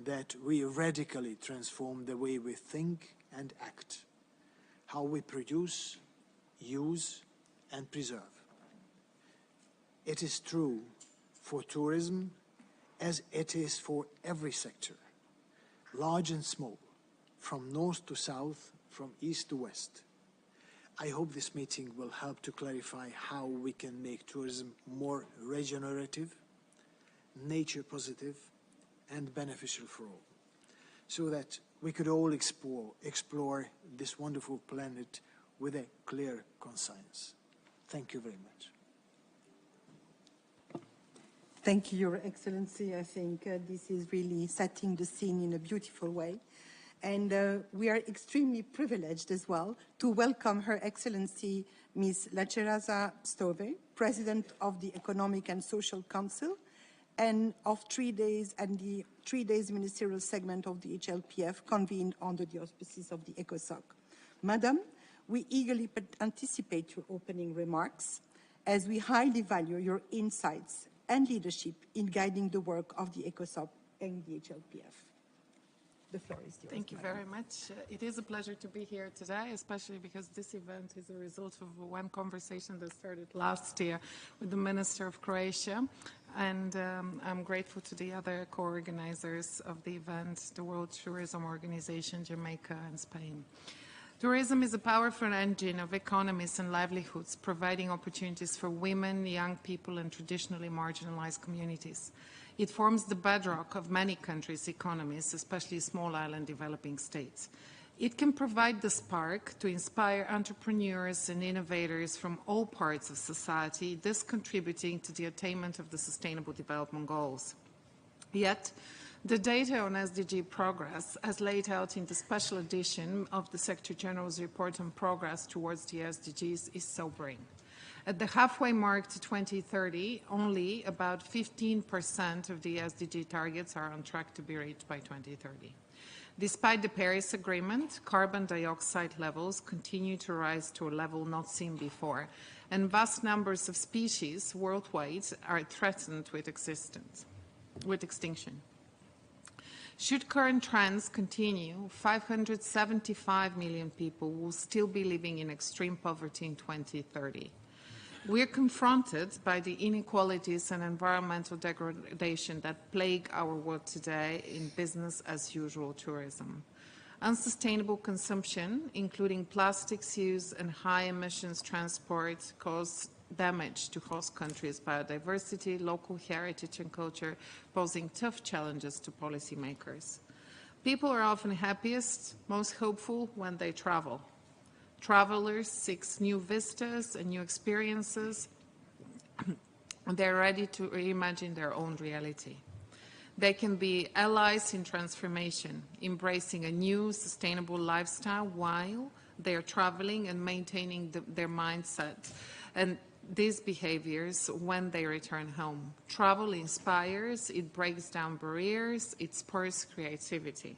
that we radically transform the way we think and act, how we produce, use, and preserve. It is true for tourism as it is for every sector, large and small, from north to south, from east to west. I hope this meeting will help to clarify how we can make tourism more regenerative, nature positive, and beneficial for all, so that we could all explore this wonderful planet with a clear conscience. Thank you very much. Thank you, Your Excellency. I think this is really setting the scene in a beautiful way. And we are extremely privileged as well to welcome Her Excellency Ms. Laceraza Stove, President of the Economic and Social Council, and of 3 days and the 3 days ministerial segment of the HLPF convened under the auspices of the ECOSOC. Madam, we eagerly anticipate your opening remarks as we highly value your insights and leadership in guiding the work of the ECOSOC and the HLPF. The floor is yours. Thank you very much. It is a pleasure to be here today, especially because this event is a result of one conversation that started last year with the Minister of Croatia. And I'm grateful to the other co-organizers of the event, the World Tourism Organization, Jamaica and Spain. Tourism is a powerful engine of economies and livelihoods, providing opportunities for women, young people, and traditionally marginalized communities. It forms the bedrock of many countries' economies, especially small island developing states. It can provide the spark to inspire entrepreneurs and innovators from all parts of society, thus contributing to the attainment of the Sustainable Development Goals. Yet, the data on SDG progress, as laid out in the special edition of the Secretary General's report on progress towards the SDGs, is sobering. At the halfway mark to 2030, only about 15% of the SDG targets are on track to be reached by 2030. Despite the Paris Agreement, carbon dioxide levels continue to rise to a level not seen before, and vast numbers of species worldwide are threatened with extinction. Should current trends continue, 575 million people will still be living in extreme poverty in 2030. We are confronted by the inequalities and environmental degradation that plague our world today in business-as-usual tourism. Unsustainable consumption, including plastics use and high-emissions transport, cause damage to host countries' biodiversity, local heritage and culture, posing tough challenges to policymakers. People are often happiest, most hopeful when they travel. Travelers seek new vistas and new experiences. They're ready to reimagine their own reality. They can be allies in transformation, embracing a new sustainable lifestyle while they are traveling and maintaining their mindset and these behaviors when they return home. Travel inspires, it breaks down barriers, it spurs creativity.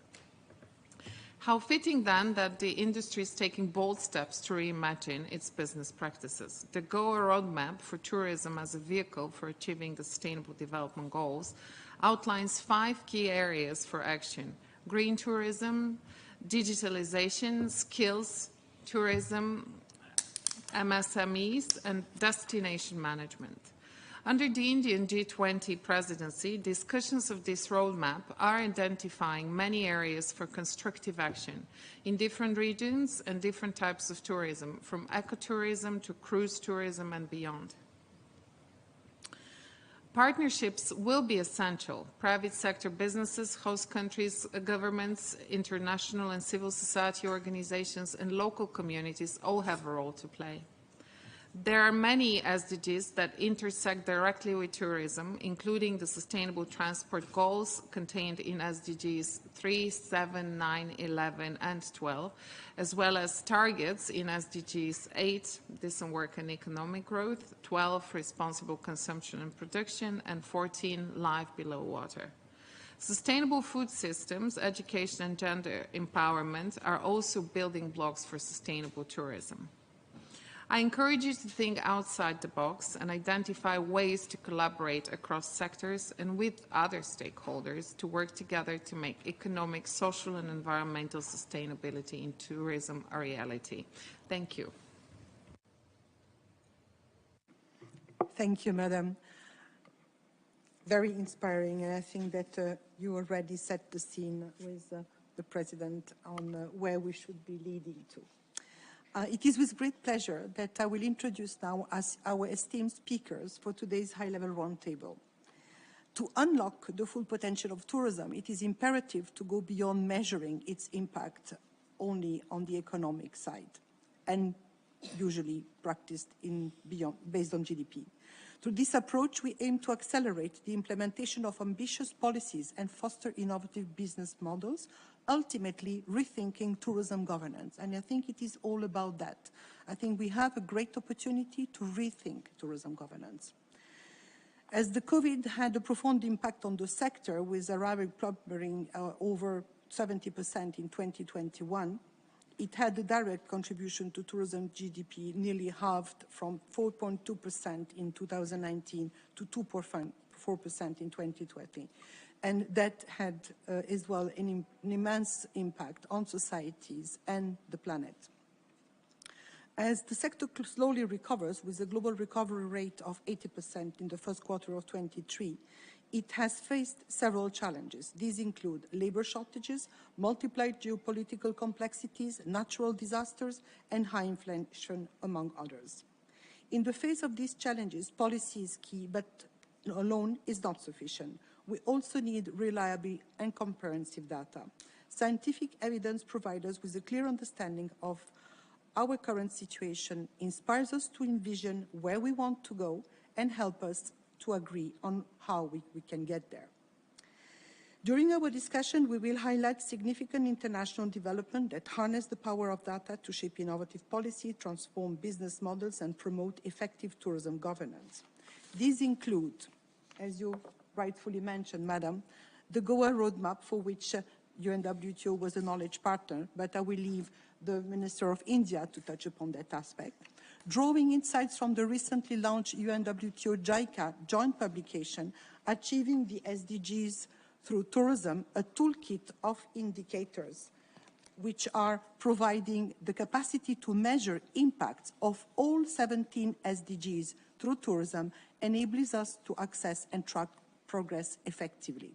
How fitting then that the industry is taking bold steps to reimagine its business practices. The GOA roadmap for tourism as a vehicle for achieving the Sustainable Development Goals outlines 5 key areas for action: green tourism, digitalization, skills, tourism, MSMEs, and destination management. Under the Indian G20 presidency, discussions of this roadmap are identifying many areas for constructive action in different regions and different types of tourism, from ecotourism to cruise tourism and beyond. Partnerships will be essential. Private sector businesses, host countries, governments, international and civil society organizations, and local communities all have a role to play. There are many SDGs that intersect directly with tourism, including the Sustainable Transport Goals contained in SDGs 3, 7, 9, 11, and 12, as well as targets in SDGs 8, decent work and economic growth, 12, responsible consumption and production, and 14, life below water. Sustainable food systems, education, and gender empowerment are also building blocks for sustainable tourism. I encourage you to think outside the box and identify ways to collaborate across sectors and with other stakeholders to work together to make economic, social and environmental sustainability in tourism a reality. Thank you. Thank you, Madam. Very inspiring, and I think that you already set the scene with the President on where we should be leading to. It is with great pleasure that I will introduce now our esteemed speakers for today's high-level roundtable. To unlock the full potential of tourism, it is imperative to go beyond measuring its impact only on the economic side, and usually practiced based on GDP. Through this approach, we aim to accelerate the implementation of ambitious policies and foster innovative business models, ultimately rethinking tourism governance. And I think it is all about that. I think we have a great opportunity to rethink tourism governance. As the COVID had a profound impact on the sector, with arrival plumbering over 70% in 2021, it had a direct contribution to tourism GDP, nearly halved from 4.2% in 2019 to 2.4% in 2020. And that had as well an immense impact on societies and the planet. As the sector slowly recovers, with a global recovery rate of 80% in the first quarter of 2023, it has faced several challenges. These include labor shortages, multiplied geopolitical complexities, natural disasters, and high inflation, among others. In the face of these challenges, policy is key, but alone is not sufficient. We also need reliable and comprehensive data. Scientific evidence provides us with a clear understanding of our current situation, inspires us to envision where we want to go, and help us to agree on how we can get there. During our discussion, we will highlight significant international development that harness the power of data to shape innovative policy, transform business models, and promote effective tourism governance. These include, as you rightfully mentioned, Madam, the Goa roadmap, for which UNWTO was a knowledge partner, but I will leave the Minister of India to touch upon that aspect. Drawing insights from the recently launched UNWTO JICA joint publication, Achieving the SDGs through Tourism, a toolkit of indicators which are providing the capacity to measure impacts of all 17 SDGs through tourism, enables us to access and track progress effectively.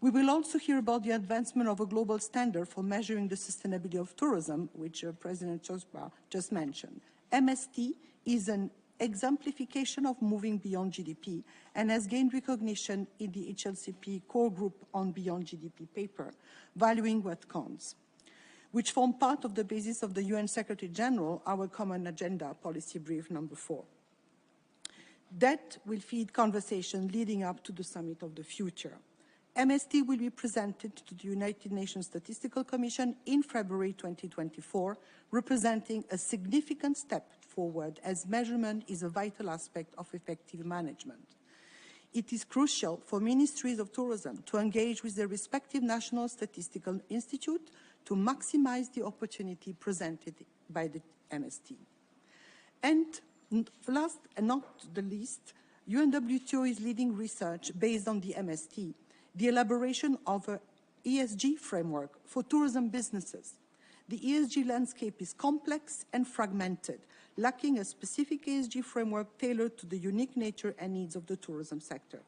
We will also hear about the advancement of a global standard for measuring the sustainability of tourism, which President Chosba just mentioned. MST is an exemplification of moving beyond GDP and has gained recognition in the HLCP core group on Beyond GDP paper, Valuing What Counts, which form part of the basis of the UN Secretary General, our Common Agenda Policy Brief number 4. That will feed conversation leading up to the Summit of the Future. MST will be presented to the United Nations Statistical Commission in February 2024, representing a significant step forward, as measurement is a vital aspect of effective management. It is crucial for ministries of tourism to engage with their respective national statistical institute to maximize the opportunity presented by the MST. And last and not the least, UNWTO is leading research based on the MST, the elaboration of an ESG framework for tourism businesses. The ESG landscape is complex and fragmented, lacking a specific ESG framework tailored to the unique nature and needs of the tourism sector.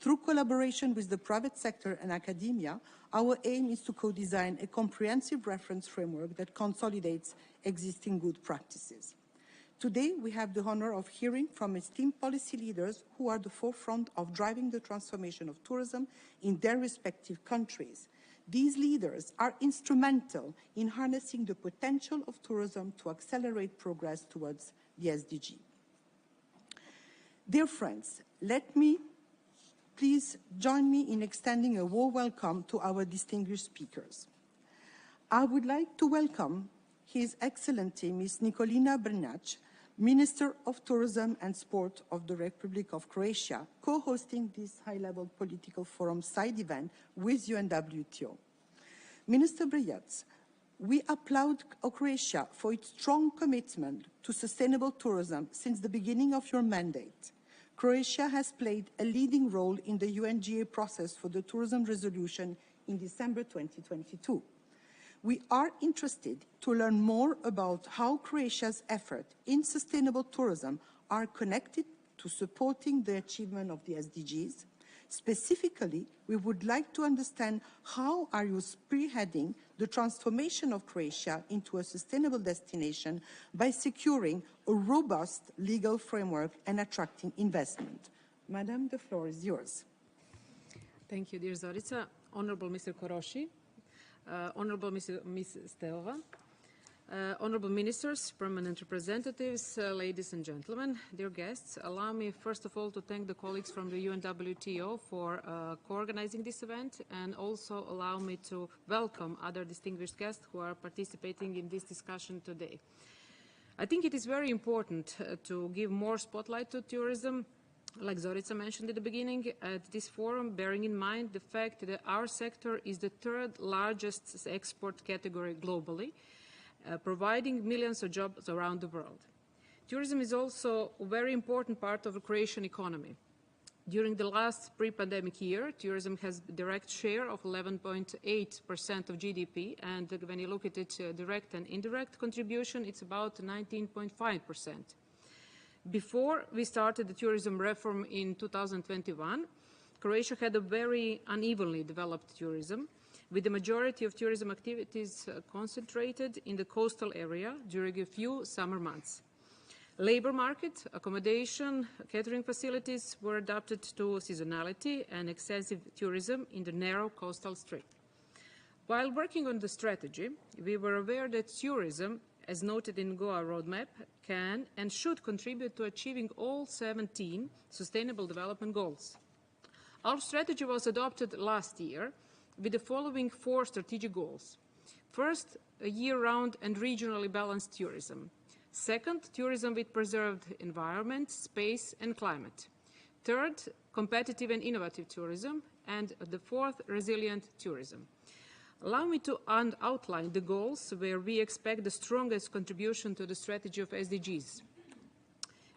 Through collaboration with the private sector and academia, our aim is to co-design a comprehensive reference framework that consolidates existing good practices. Today, we have the honor of hearing from esteemed policy leaders who are at the forefront of driving the transformation of tourism in their respective countries. These leaders are instrumental in harnessing the potential of tourism to accelerate progress towards the SDG. Dear friends, let me please join me in extending a warm welcome to our distinguished speakers. I would like to welcome His Excellency Ms. Nikolina Brnjac, Minister of Tourism and Sport of the Republic of Croatia, co-hosting this high-level political forum side event with UNWTO. Minister Brnjac We applaud Croatia for its strong commitment to sustainable tourism since the beginning of your mandate. Croatia has played a leading role in the UNGA process for the tourism resolution in December 2022. We are interested to learn more about how Croatia's efforts in sustainable tourism are connected to supporting the achievement of the SDGs. Specifically, we would like to understand how are you spearheading the transformation of Croatia into a sustainable destination by securing a robust legal framework and attracting investment. Madam, the floor is yours. Thank you, dear Zorica. Honorable Mr. Koroshi, Honorable Ms. Stelova, Honorable Ministers, Permanent Representatives, ladies and gentlemen, dear guests, allow me first of all to thank the colleagues from the UNWTO for co-organizing this event, and also allow me to welcome other distinguished guests who are participating in this discussion today. I think it is very important to give more spotlight to tourism, like Zorica mentioned at the beginning, at this forum, bearing in mind the fact that our sector is the third largest export category globally, providing millions of jobs around the world. Tourism is also a very important part of the Croatian economy. During the last pre-pandemic year, tourism has a direct share of 11.8% of GDP, and when you look at its direct and indirect contribution, it's about 19.5%. Before we started the tourism reform in 2021, Croatia had a very unevenly developed tourism, with the majority of tourism activities concentrated in the coastal area during a few summer months. Labor market, accommodation, catering facilities were adapted to seasonality and excessive tourism in the narrow coastal strip. While working on the strategy, we were aware that tourism, as noted in Goa roadmap, can and should contribute to achieving all 17 Sustainable Development Goals. Our strategy was adopted last year with the following 4 strategic goals. First, a year-round and regionally balanced tourism. Second, tourism with preserved environment, space and climate. Third, competitive and innovative tourism. And the fourth, resilient tourism. Allow me to outline the goals where we expect the strongest contribution to the strategy of SDGs.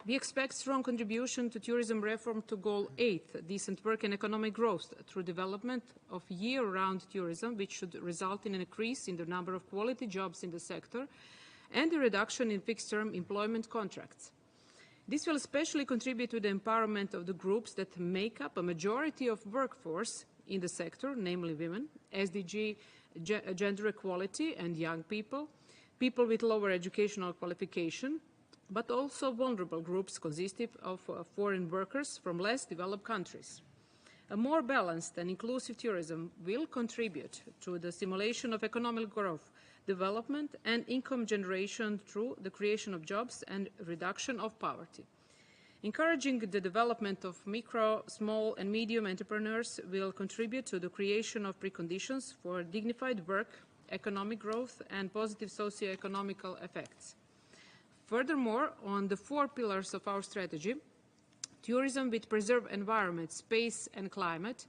We expect strong contribution to tourism reform to Goal 8, decent work and economic growth, through development of year-round tourism, which should result in an increase in the number of quality jobs in the sector and a reduction in fixed-term employment contracts. This will especially contribute to the empowerment of the groups that make up a majority of workforce in the sector, namely women, SDG, gender equality and young people, people with lower educational qualification, but also vulnerable groups consisting of foreign workers from less developed countries. A more balanced and inclusive tourism will contribute to the stimulation of economic growth, development and income generation through the creation of jobs and reduction of poverty. Encouraging the development of micro, small and medium entrepreneurs will contribute to the creation of preconditions for dignified work, economic growth and positive socio-economical effects. Furthermore, on the 4 pillars of our strategy, tourism with preserved environment, space and climate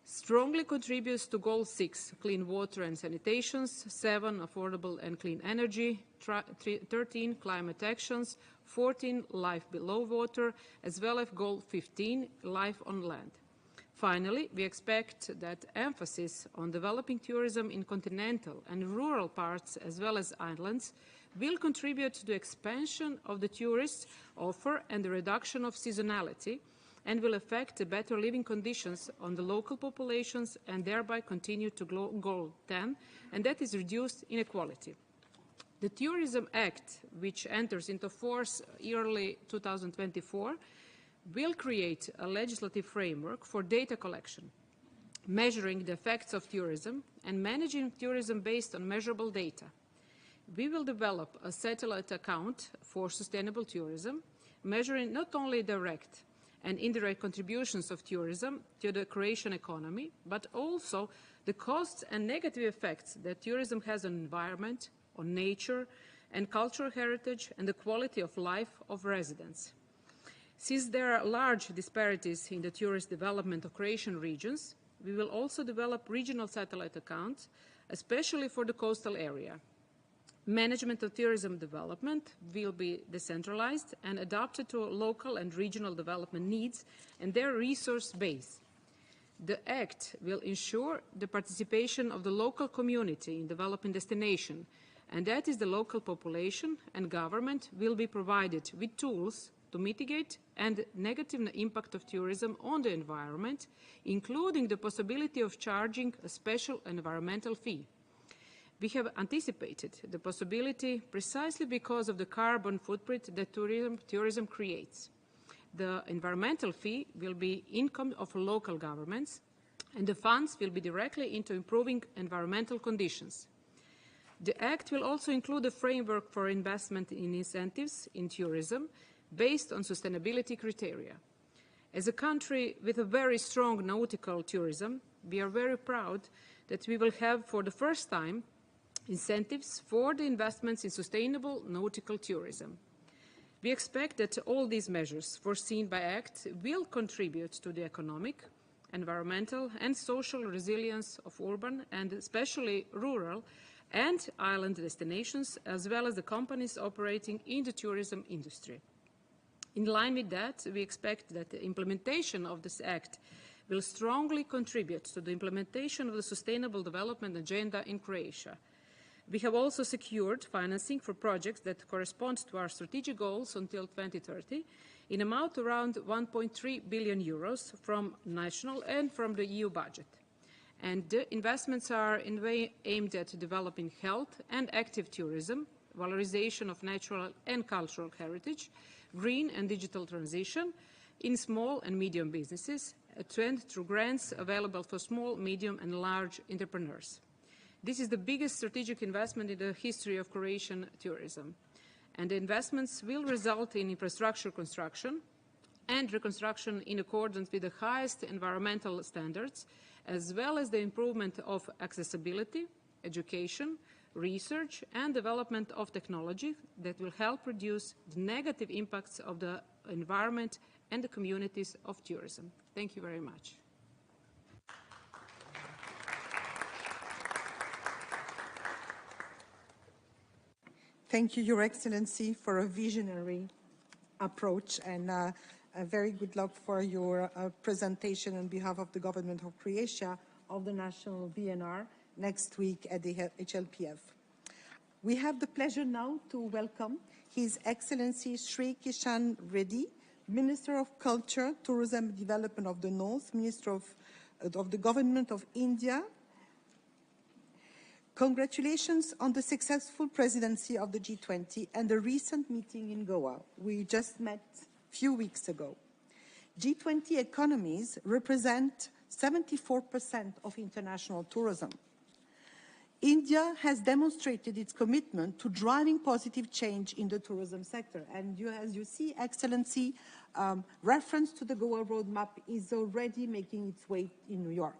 strongly contributes to Goal 6, clean water and sanitation, 7, affordable and clean energy, 13, climate actions, 14, life below water, as well as Goal 15, life on land. Finally, we expect that emphasis on developing tourism in continental and rural parts as well as islands will contribute to the expansion of the tourist offer and the reduction of seasonality, and will affect the better living conditions on the local populations and thereby continue to Goal 10, and that is reduced inequality. The Tourism Act, which enters into force early 2024, will create a legislative framework for data collection, measuring the effects of tourism and managing tourism based on measurable data. We will develop a satellite account for sustainable tourism, measuring not only direct and indirect contributions of tourism to the Croatian economy, but also the costs and negative effects that tourism has on environment, on nature and cultural heritage and the quality of life of residents. Since there are large disparities in the tourist development of Croatian regions, we will also develop regional satellite accounts, especially for the coastal area. Management of tourism development will be decentralized and adapted to local and regional development needs and their resource base. The Act will ensure the participation of the local community in developing destination, and that is the local population and government will be provided with tools to mitigate the negative impact of tourism on the environment, including the possibility of charging a special environmental fee. We have anticipated the possibility precisely because of the carbon footprint that tourism creates. The environmental fee will be income of local governments, and the funds will be directly into improving environmental conditions. The Act will also include a framework for investment in incentives in tourism based on sustainability criteria. As a country with a very strong nautical tourism, we are very proud that we will have for the first time incentives for the investments in sustainable nautical tourism. We expect that all these measures foreseen by Act will contribute to the economic, environmental and social resilience of urban and especially rural and island destinations, as well as the companies operating in the tourism industry. In line with that, we expect that the implementation of this Act will strongly contribute to the implementation of the Sustainable Development Agenda in Croatia. We have also secured financing for projects that correspond to our strategic goals until 2030 in amount around 1.3 billion euros from national and from the EU budget. And the investments are in a way aimed at developing health and active tourism, valorization of natural and cultural heritage, green and digital transition in small and medium businesses, a trend through grants available for small, medium and large entrepreneurs. This is the biggest strategic investment in the history of Croatian tourism, and the investments will result in infrastructure construction and reconstruction in accordance with the highest environmental standards, as well as the improvement of accessibility, education, research and development of technology that will help reduce the negative impacts of the environment and the communities of tourism. Thank you very much. Thank you, Your Excellency, for a visionary approach, and a very good luck for your presentation on behalf of the government of Croatia of the National VNR next week at the HLPF. We have the pleasure now to welcome His Excellency Sri Kishan Reddy, Minister of Culture, Tourism and Development of the North, Minister of the Government of India. Congratulations on the successful presidency of the G20 and the recent meeting in Goa. We just met a few weeks ago. G20 economies represent 74% of international tourism. India has demonstrated its commitment to driving positive change in the tourism sector. And as you see, Excellency, reference to the Goa roadmap is already making its way in New York.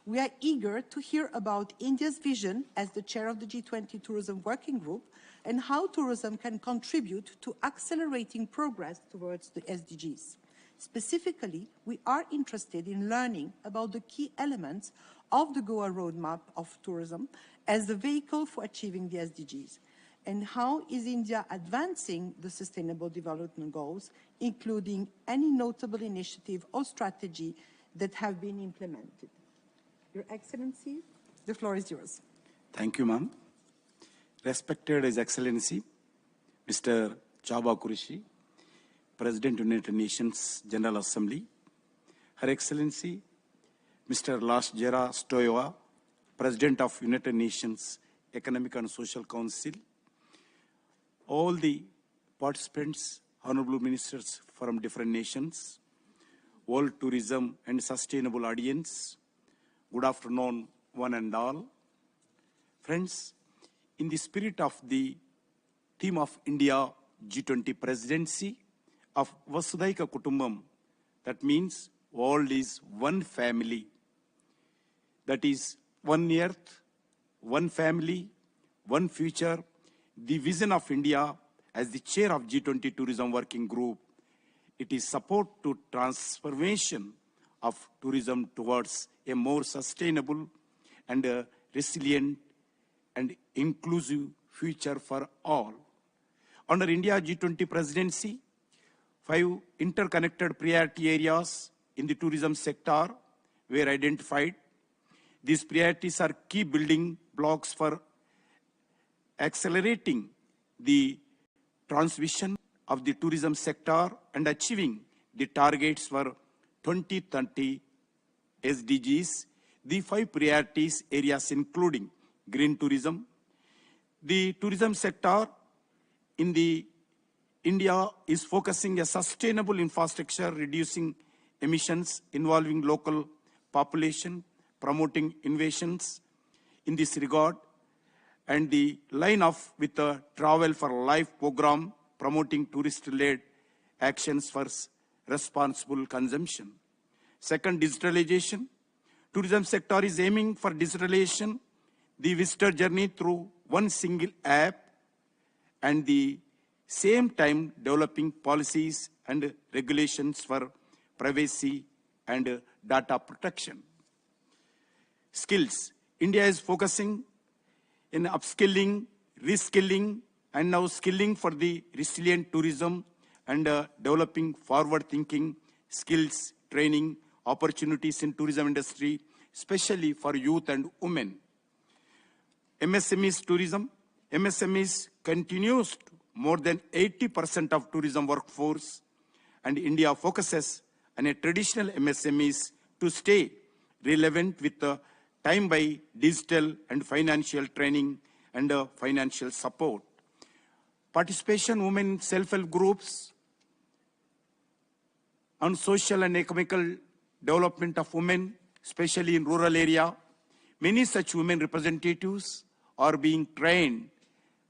We are eager to hear about India's vision as the chair of the G20 Tourism Working Group and how tourism can contribute to accelerating progress towards the SDGs. Specifically, we are interested in learning about the key elements of the Goa roadmap of tourism as the vehicle for achieving the SDGs, and how is India advancing the Sustainable Development Goals, including any notable initiative or strategy that have been implemented. Your Excellency, the floor is yours. Thank you, ma'am. Respected His Excellency, Mr. Chaba Kurishi, President United Nations General Assembly, Her Excellency, Mr. Lasjera Stoyeva, President of United Nations Economic and Social Council, all the participants, honorable ministers from different nations, World Tourism and Sustainable Audience, good afternoon, one and all. Friends, in the spirit of the theme of India G20 presidency of Vasudhaiva Kutumbam, that means world is one family. That is one earth, one family, one future. The vision of India as the chair of G20 Tourism Working Group, it is support to transformation of tourism towards a more sustainable and resilient and inclusive future for all. Under India G20 presidency, 5 interconnected priority areas in the tourism sector were identified. These priorities are key building blocks for accelerating the transition of the tourism sector and achieving the targets for 2030 SDGs. The 5 priorities areas including green tourism. The tourism sector in the India is focusing a sustainable infrastructure, reducing emissions, involving local population, promoting innovations in this regard, and the line up with the Travel for Life program, promoting tourist-led actions for responsible consumption. Second, digitalization. Tourism sector is aiming for digitalization, the visitor journey through one single app, and the same time developing policies and regulations for privacy and data protection. Skills. India is focusing in upskilling, reskilling, and now skilling for the resilient tourism and developing forward-thinking skills, training, opportunities in tourism industry, especially for youth and women. MSMEs tourism. MSMEs continues to more than 80% of tourism workforce, and India focuses on a traditional MSMEs to stay relevant with the time by digital and financial training and financial support. Participation women in self-help groups on social and economical development of women, especially in rural area. Many such women representatives are being trained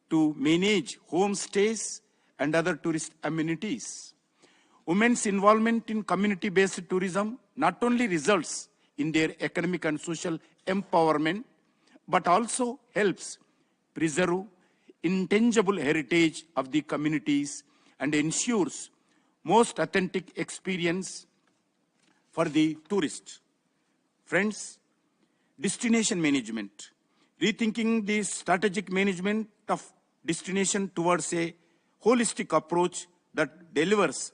to manage homestays and other tourist amenities. Women's involvement in community-based tourism not only results in their economic and social empowerment, but also helps preserve intangible heritage of the communities and ensures most authentic experience for the tourist. Friends, destination management. Rethinking the strategic management of destination towards a holistic approach that delivers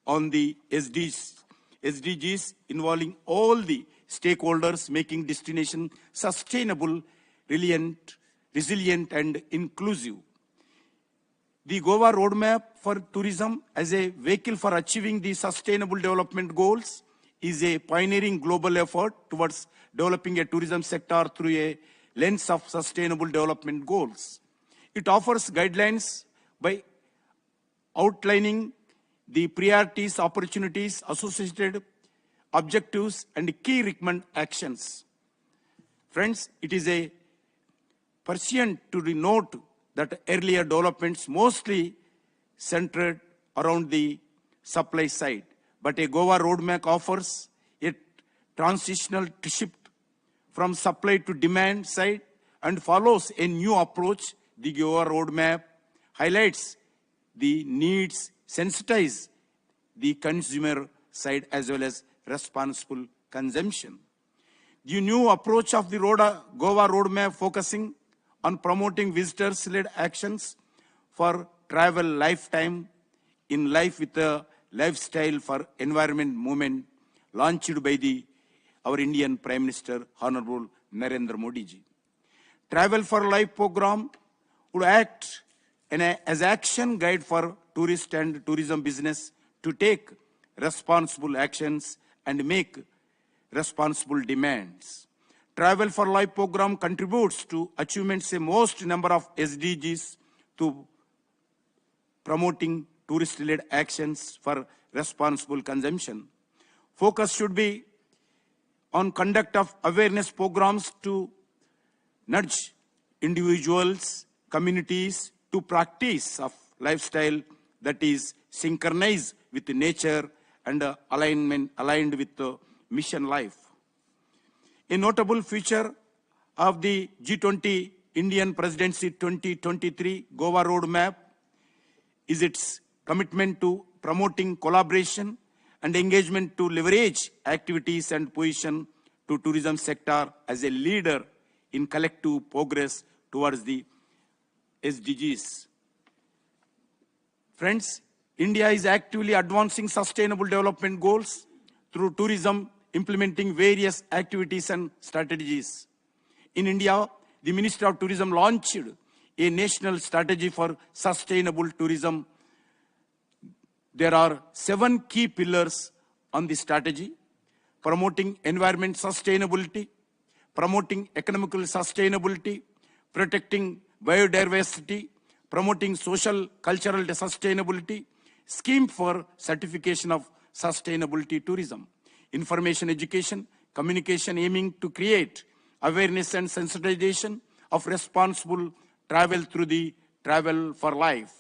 on the SDGs involving all the stakeholders, making destination sustainable, resilient and inclusive. The Goa roadmap for tourism as a vehicle for achieving the sustainable development goals is a pioneering global effort towards developing a tourism sector through a lens of sustainable development goals. It offers guidelines by outlining the priorities, opportunities, associated objectives, and key recommend actions. Friends, it is a pursuant to the note that earlier developments mostly centered around the supply side, but a Goa roadmap offers a transitional shift from supply to demand side and follows a new approach. The Goa roadmap highlights the needs, sensitize the consumer side as well as responsible consumption. The new approach of the Goa roadmap focusing on promoting visitors-led actions for travel lifetime in life with a lifestyle for environment movement launched by our Indian Prime Minister, Honorable Narendra Modi ji. Travel for Life program would act as action guide for tourist and tourism business to take responsible actions and make responsible demands. Travel for Life program contributes to achievements a most number of SDGs to promoting tourist-led actions for responsible consumption. Focus should be on conduct of awareness programs to nudge individuals, communities to practice of lifestyle that is synchronized with nature and aligned with the mission life. A notable feature of the G20 Indian Presidency 2023 Goa Roadmap is its commitment to promoting collaboration and engagement to leverage activities and position to tourism sector as a leader in collective progress towards the SDGs. Friends, India is actively advancing sustainable development goals through tourism, implementing various activities and strategies. In India, the Ministry of Tourism launched a national strategy for sustainable tourism. There are 7 key pillars on the strategy: promoting environment sustainability, promoting economical sustainability, protecting biodiversity, promoting social cultural sustainability, scheme for certification of sustainability tourism, information education, communication aiming to create awareness and sensitization of responsible travel through the Travel for Life,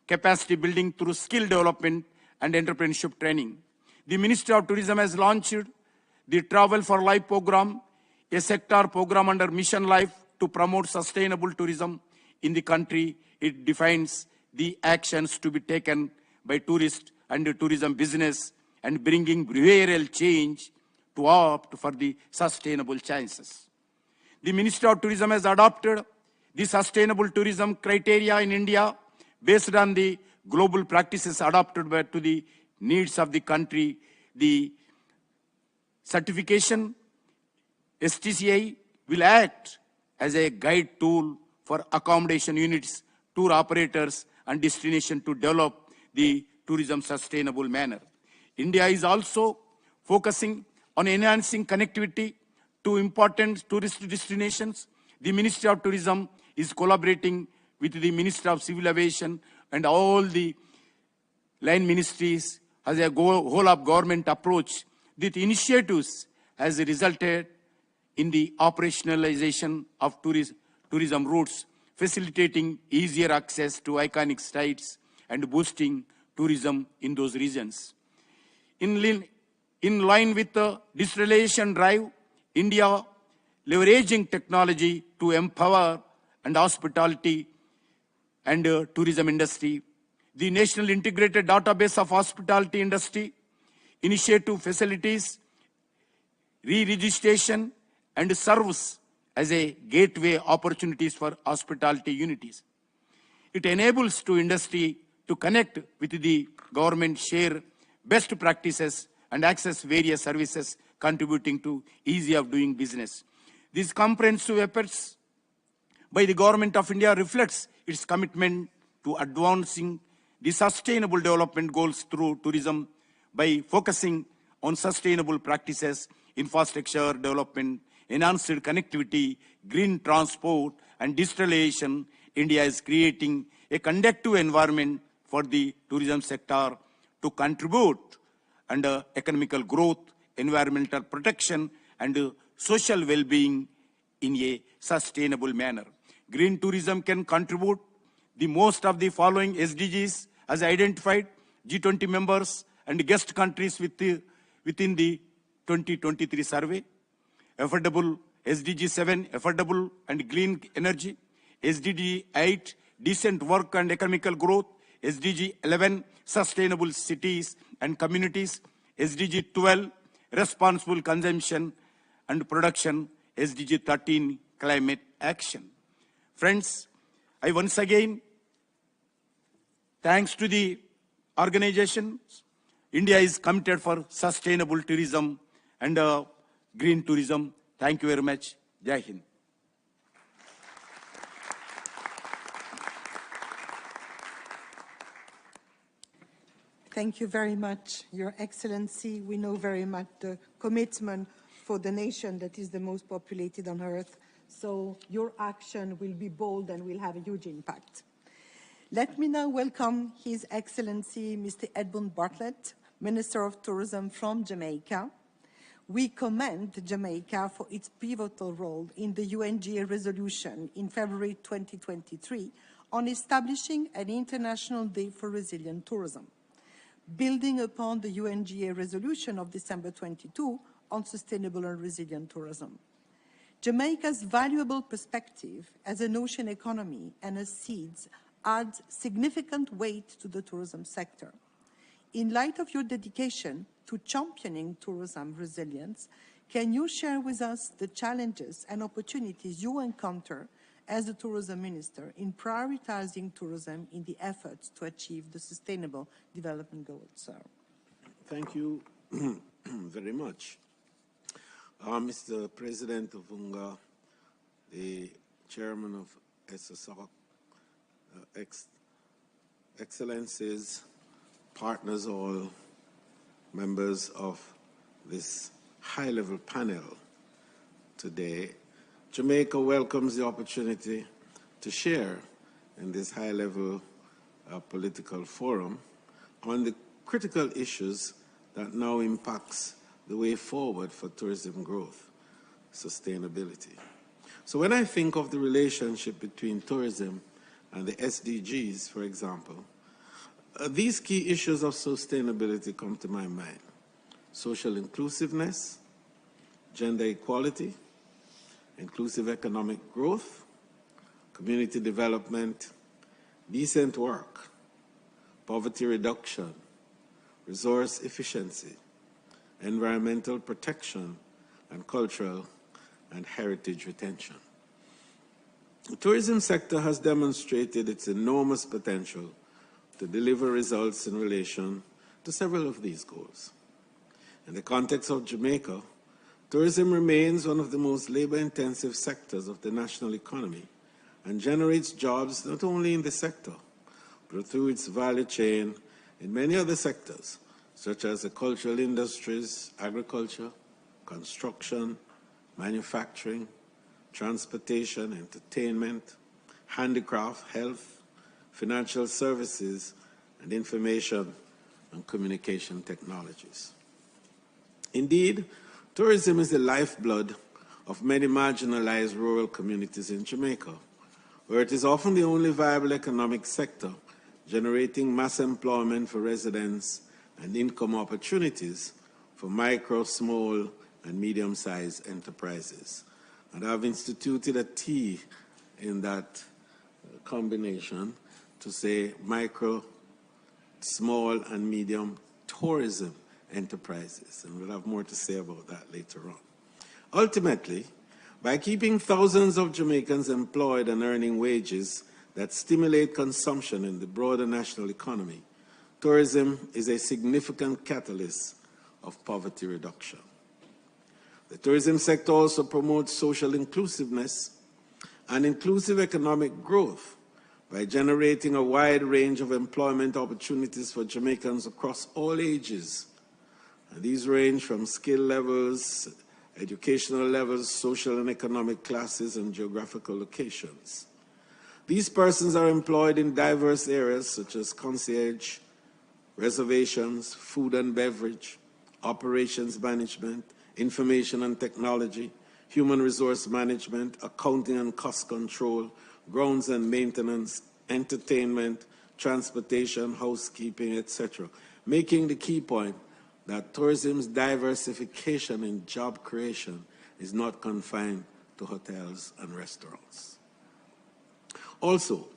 capacity building through skill development and entrepreneurship training. The Ministry of Tourism has launched the Travel for Life program, a sector program under Mission Life to promote sustainable tourism in the country. It defines the actions to be taken by tourists and the tourism business and bringing behavioral change to opt for the sustainable chances. The Ministry of Tourism has adopted the sustainable tourism criteria in India based on the global practices adopted to the needs of the country. The certification STCI will act as a guide tool for accommodation units, tour operators, and destination to develop the tourism sustainable manner. India is also focusing on enhancing connectivity to important tourist destinations. The Ministry of Tourism is collaborating with the Ministry of Civil Aviation and all the line ministries as a whole of government approach. These initiatives has resulted in the operationalization of tourism routes, facilitating easier access to iconic sites and boosting tourism in those regions. In line with the digitalization drive, India leveraging technology to empower and hospitality and tourism industry. The National Integrated Database of Hospitality Industry initiative facilities re-registration and serves as a gateway opportunities for hospitality unities. It enables to industry to connect with the government, share best practices and access various services contributing to ease of doing business. These comprehensive efforts by the Government of India reflects its commitment to advancing the sustainable development goals through tourism by focusing on sustainable practices, infrastructure development, enhanced connectivity, green transport, and digitalization. India is creating a conducive environment for the tourism sector to contribute under economical growth, environmental protection, and social well-being in a sustainable manner. Green tourism can contribute the most of the following SDGs as identified: G20 members and guest countries within the 2023 survey. Affordable SDG 7, affordable and clean energy. SDG 8, decent work and economical growth. SDG 11, sustainable cities and communities. SDG 12, responsible consumption and production. SDG 13, climate action. Friends, I once again, thanks to the organizations, India is committed for sustainable tourism and green tourism. Thank you very much. Jai Hind. Thank you very much, Your Excellency. We know very much the commitment for the nation that is the most populated on earth. So your action will be bold and will have a huge impact. Let me now welcome His Excellency Mr. Edmund Bartlett, Minister of Tourism from Jamaica. We commend Jamaica for its pivotal role in the UNGA resolution in February 2023 on establishing an International Day for Resilient Tourism, building upon the UNGA resolution of December 22 on sustainable and resilient tourism. Jamaica's valuable perspective as an ocean economy and as seeds adds significant weight to the tourism sector. In light of your dedication to championing tourism resilience, can you share with us the challenges and opportunities you encounter as the tourism minister in prioritizing tourism in the efforts to achieve the Sustainable Development Goals, sir? Thank you very much. Mr. President of UNGA, the chairman of SSOC, Excellencies, partners, all members of this high-level panel today, Jamaica welcomes the opportunity to share in this high-level political forum on the critical issues that now impacts the way forward for tourism growth, sustainability. So when I think of the relationship between tourism and the SDGs, for example, these key issues of sustainability come to my mind. Social inclusiveness, gender equality, inclusive economic growth, community development, decent work, poverty reduction, resource efficiency, environmental protection, and cultural and heritage retention. The tourism sector has demonstrated its enormous potential to deliver results in relation to several of these goals. In the context of Jamaica, tourism remains one of the most labor-intensive sectors of the national economy and generates jobs not only in the sector, but through its value chain in many other sectors, such as the cultural industries, agriculture, construction, manufacturing, transportation, entertainment, handicraft, health, financial services, and information and communication technologies. Indeed, tourism is the lifeblood of many marginalized rural communities in Jamaica, where it is often the only viable economic sector generating mass employment for residents and income opportunities for micro, small, and medium-sized enterprises. And I've instituted a T in that combination to say micro, small, and medium tourism enterprises. And we'll have more to say about that later on. Ultimately, by keeping thousands of Jamaicans employed and earning wages that stimulate consumption in the broader national economy, tourism is a significant catalyst of poverty reduction. The tourism sector also promotes social inclusiveness and inclusive economic growth by generating a wide range of employment opportunities for Jamaicans across all ages. And these range from skill levels, educational levels, social and economic classes, and geographical locations. These persons are employed in diverse areas such as concierge, reservations, food and beverage, operations management, information and technology, human resource management, accounting and cost control, grounds and maintenance, entertainment, transportation, housekeeping, etc., making the key point that tourism's diversification in job creation is not confined to hotels and restaurants. Also,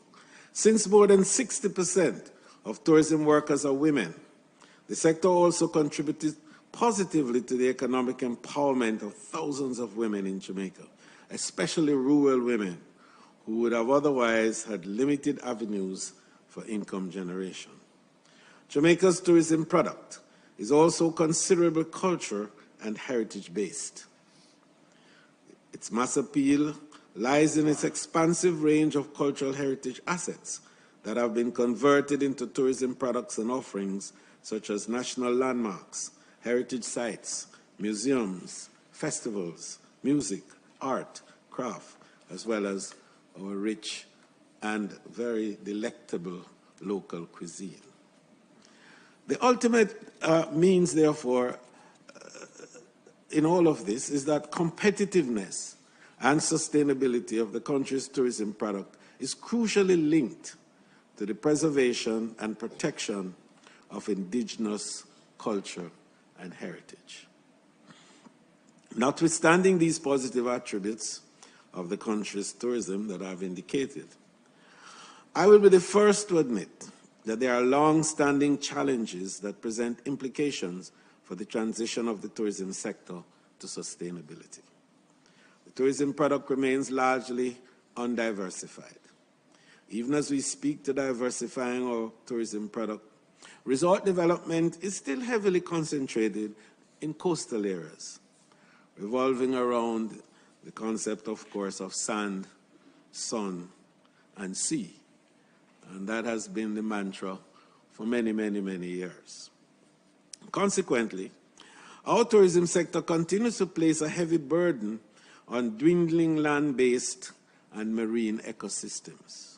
since more than 60% of tourism workers are women, the sector also contributed positively to the economic empowerment of thousands of women in Jamaica, especially rural women who would have otherwise had limited avenues for income generation. Jamaica's tourism product is also considerable culture and heritage-based. Its mass appeal lies in its expansive range of cultural heritage assets that have been converted into tourism products and offerings such as national landmarks, heritage sites, museums, festivals, music, art, craft, as well as our rich and very delectable local cuisine. The ultimate means, therefore, in all of this is that competitiveness and sustainability of the country's tourism product is crucially linked to the preservation and protection of indigenous culture and heritage. Notwithstanding these positive attributes of the country's tourism that I've indicated, I will be the first to admit that there are long-standing challenges that present implications for the transition of the tourism sector to sustainability. The tourism product remains largely undiversified. Even as we speak to diversifying our tourism product, resort development is still heavily concentrated in coastal areas, revolving around the concept, of course, of sand, sun, and sea. And that has been the mantra for many, many, many years. Consequently, our tourism sector continues to place a heavy burden on dwindling land-based and marine ecosystems.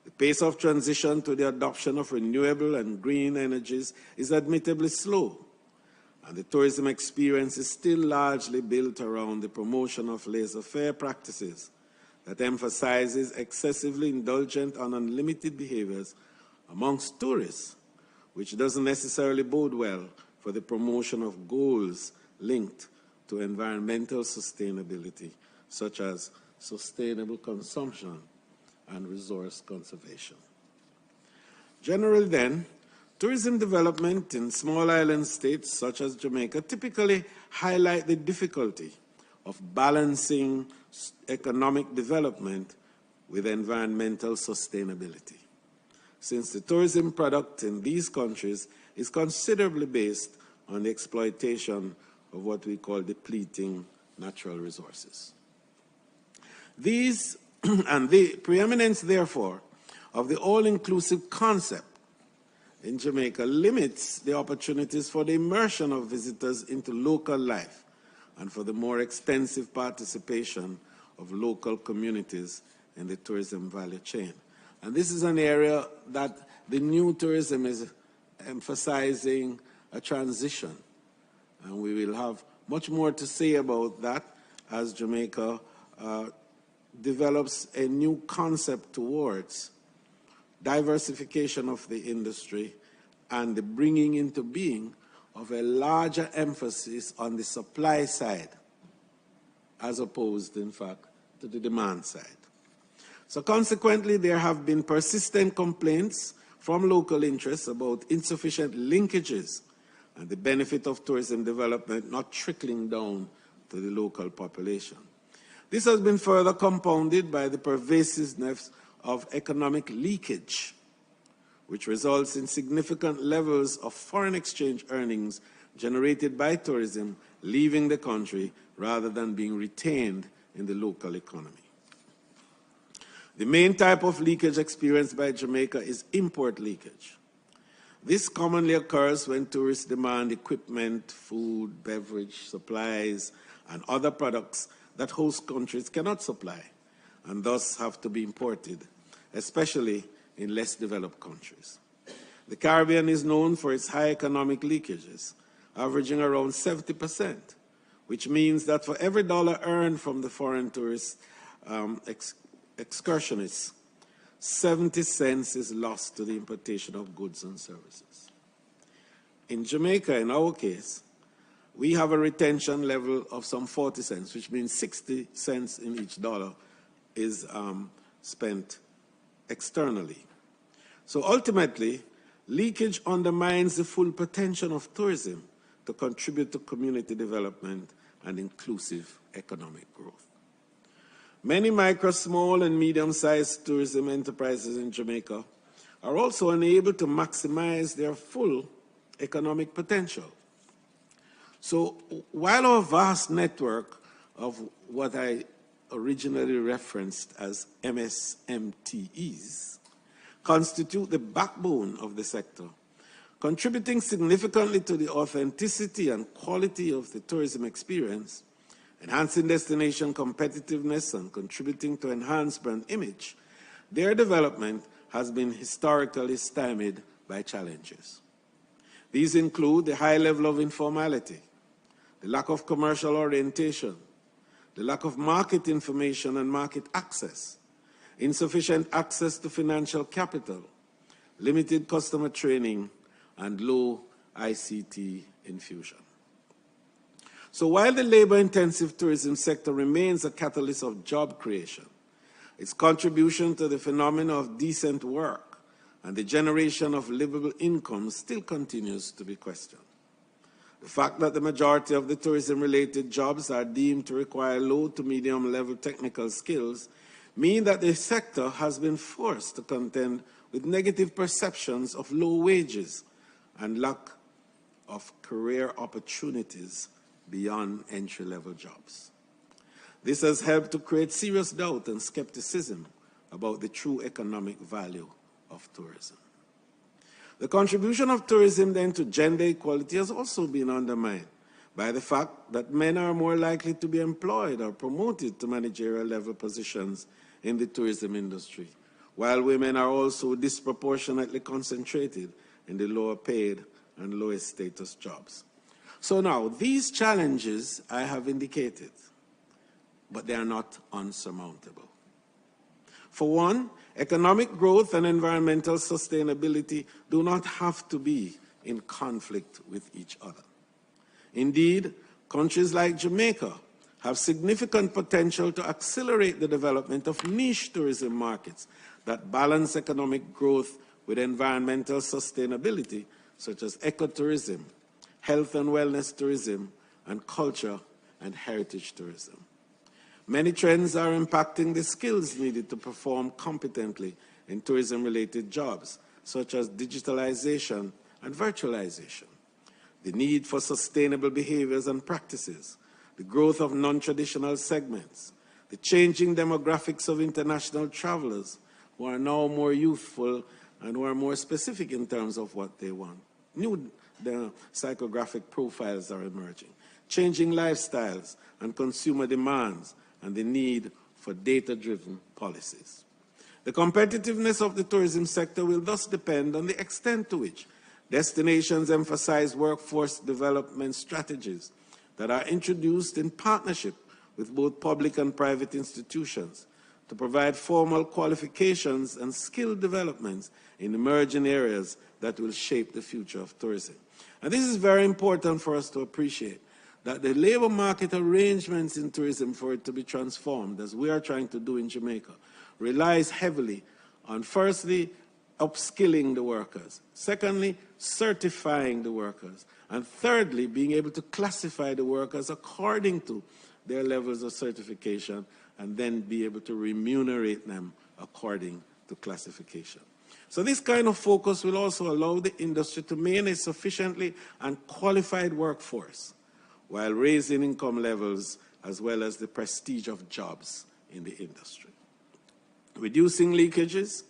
The pace of transition to the adoption of renewable and green energies is admittedly slow, and the tourism experience is still largely built around the promotion of laissez-faire practices that emphasizes excessively indulgent and unlimited behaviors amongst tourists, which doesn't necessarily bode well for the promotion of goals linked to environmental sustainability, such as sustainable consumption and resource conservation. Generally then, tourism development in small island states such as Jamaica typically highlight the difficulty of balancing economic development with environmental sustainability, since the tourism product in these countries is considerably based on the exploitation of what we call depleting natural resources. These and the preeminence, therefore, of the all-inclusive concept in Jamaica limits the opportunities for the immersion of visitors into local life and for the more extensive participation of local communities in the tourism value chain. And this is an area that the new tourism is emphasizing a transition. And we will have much more to say about that as Jamaica develops a new concept towards diversification of the industry and the bringing into being of a larger emphasis on the supply side as opposed, in fact, to the demand side. So consequently, there have been persistent complaints from local interests about insufficient linkages and the benefit of tourism development not trickling down to the local population. This has been further compounded by the pervasiveness of economic leakage, which results in significant levels of foreign exchange earnings generated by tourism leaving the country rather than being retained in the local economy. The main type of leakage experienced by Jamaica is import leakage. This commonly occurs when tourists demand equipment, food, beverage, supplies, and other products that host countries cannot supply and thus have to be imported, especially in less developed countries. The Caribbean is known for its high economic leakages, averaging around 70%, which means that for every dollar earned from the foreign tourist excursionists, 70 cents is lost to the importation of goods and services. In Jamaica, in our case, we have a retention level of some 40 cents, which means 60 cents in each dollar is spent externally. So ultimately, leakage undermines the full potential of tourism to contribute to community development and inclusive economic growth. Many micro, small, and medium-sized tourism enterprises in Jamaica are also unable to maximize their full economic potential. So while our vast network of what I originally referenced as MSMTEs constitute the backbone of the sector, contributing significantly to the authenticity and quality of the tourism experience, enhancing destination competitiveness and contributing to enhanced brand image, their development has been historically stymied by challenges. These include the high level of informality, the lack of commercial orientation, the lack of market information and market access, insufficient access to financial capital, limited customer training, and low ICT infusion. So while the labor-intensive tourism sector remains a catalyst of job creation, its contribution to the phenomenon of decent work and the generation of livable income still continues to be questioned. The fact that the majority of the tourism-related jobs are deemed to require low to medium-level technical skills mean that the sector has been forced to contend with negative perceptions of low wages and lack of career opportunities beyond entry-level jobs. This has helped to create serious doubt and skepticism about the true economic value of tourism. The contribution of tourism then to gender equality has also been undermined by the fact that men are more likely to be employed or promoted to managerial level positions in the tourism industry, while women are also disproportionately concentrated in the lower paid and lowest status jobs. So now, these challenges I have indicated, but they are not unsurmountable. For one, economic growth and environmental sustainability do not have to be in conflict with each other. Indeed, countries like Jamaica have significant potential to accelerate the development of niche tourism markets that balance economic growth with environmental sustainability, such as ecotourism, health and wellness tourism, and culture and heritage tourism. Many trends are impacting the skills needed to perform competently in tourism-related jobs, such as digitalization and virtualization, the need for sustainable behaviors and practices, the growth of non-traditional segments, the changing demographics of international travelers who are now more youthful and who are more specific in terms of what they want. New psychographic profiles are emerging, changing lifestyles and consumer demands, and the need for data-driven policies. The competitiveness of the tourism sector will thus depend on the extent to which destinations emphasize workforce development strategies that are introduced in partnership with both public and private institutions to provide formal qualifications and skill developments in emerging areas that will shape the future of tourism. And this is very important for us to appreciate, that the labor market arrangements in tourism, for it to be transformed, as we are trying to do in Jamaica, relies heavily on, firstly, upskilling the workers, secondly, certifying the workers, and thirdly, being able to classify the workers according to their levels of certification, and then be able to remunerate them according to classification. So this kind of focus will also allow the industry to maintain a sufficiently and qualified workforce, while raising income levels as well as the prestige of jobs in the industry. Reducing leakages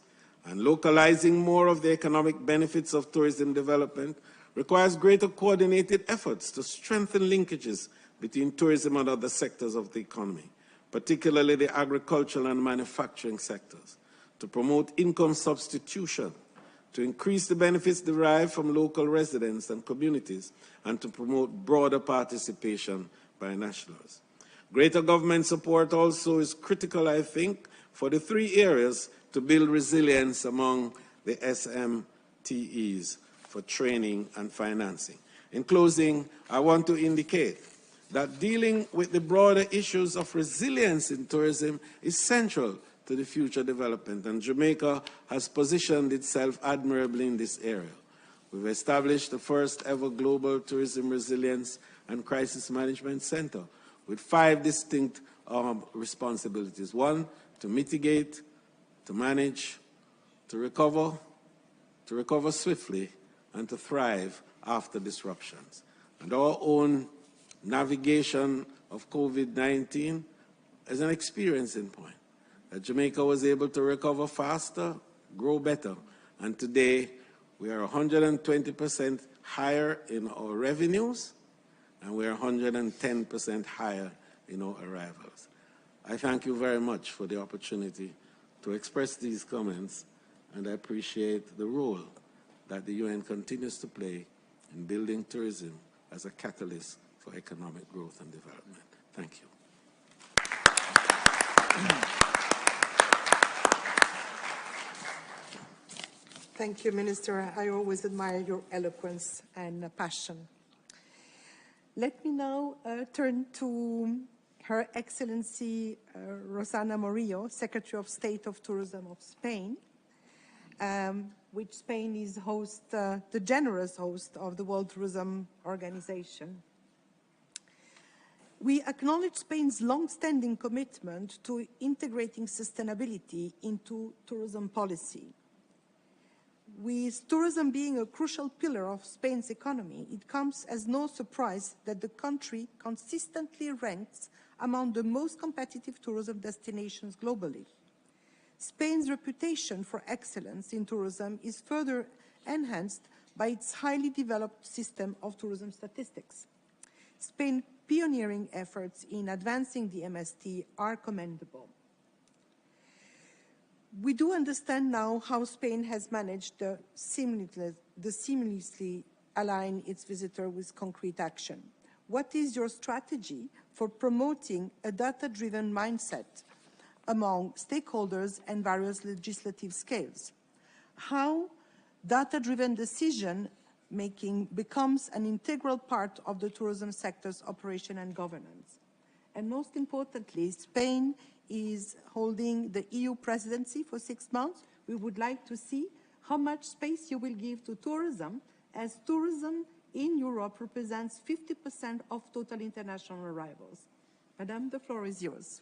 and localizing more of the economic benefits of tourism development requires greater coordinated efforts to strengthen linkages between tourism and other sectors of the economy, particularly the agricultural and manufacturing sectors, to promote income substitution, to increase the benefits derived from local residents and communities, and to promote broader participation by nationals. Greater government support also is critical, I think, for the three areas to build resilience among the SMTEs for training and financing. In closing, I want to indicate that dealing with the broader issues of resilience in tourism is central to the future development, and Jamaica has positioned itself admirably in this area. We've established the first ever global tourism resilience and crisis management center with 5 distinct responsibilities. 1, to mitigate, to manage, to recover swiftly, and to thrive after disruptions. And our own navigation of COVID-19 is an experiencing point. That Jamaica was able to recover faster, grow better, and today we are 120% higher in our revenues, and we are 110% higher in our arrivals. I thank you very much for the opportunity to express these comments, and I appreciate the role that the UN continues to play in building tourism as a catalyst for economic growth and development. Thank you. Thank you, Minister. I always admire your eloquence and passion. Let me now turn to Her Excellency Rosana Murillo, Secretary of State of Tourism of Spain. which Spain is the generous host of the World Tourism Organization. We acknowledge Spain's long-standing commitment to integrating sustainability into tourism policy. With tourism being a crucial pillar of Spain's economy, it comes as no surprise that the country consistently ranks among the most competitive tourism destinations globally. Spain's reputation for excellence in tourism is further enhanced by its highly developed system of tourism statistics. Spain's pioneering efforts in advancing the MST are commendable. We do understand now how Spain has managed to seamlessly align its visitor with concrete action. What is your strategy for promoting a data-driven mindset among stakeholders and various legislative scales? How data-driven decision-making becomes an integral part of the tourism sector's operation and governance? And most importantly, Spain is holding the EU presidency for 6 months. We would like to see how much space you will give to tourism, as tourism in Europe represents 50% of total international arrivals. Madame, the floor is yours.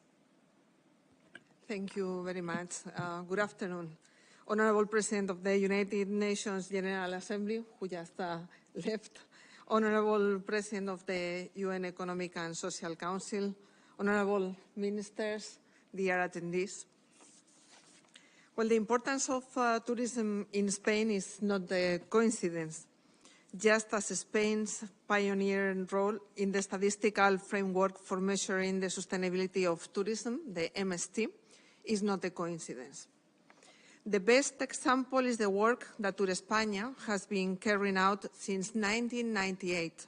Thank you very much. Good afternoon. Honorable President of the United Nations General Assembly, who just left, Honorable President of the UN Economic and Social Council, Honorable Ministers, dear attendees. Well, the importance of tourism in Spain is not a coincidence. Just as Spain's pioneering role in the statistical framework for measuring the sustainability of tourism, the MST, is not a coincidence. The best example is the work that Tour España has been carrying out since 1998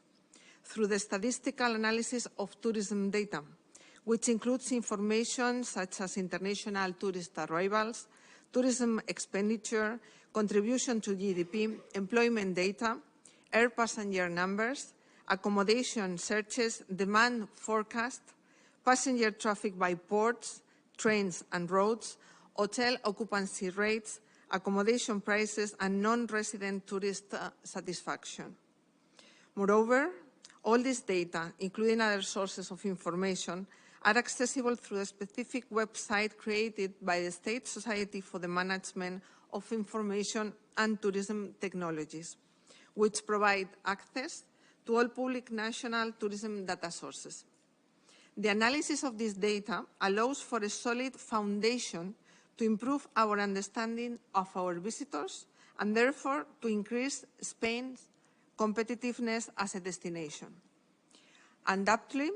through the statistical analysis of tourism data, which includes information such as international tourist arrivals, tourism expenditure, contribution to GDP, employment data, air passenger numbers, accommodation searches, demand forecast, passenger traffic by ports, trains and roads, hotel occupancy rates, accommodation prices, and non-resident tourist satisfaction. Moreover, all this data, including other sources of information, are accessible through a specific website created by the State Society for the Management of Information and Tourism Technologies, which provide access to all public national tourism data sources. The analysis of this data allows for a solid foundation to improve our understanding of our visitors and therefore to increase Spain's competitiveness as a destination. Undoubtedly,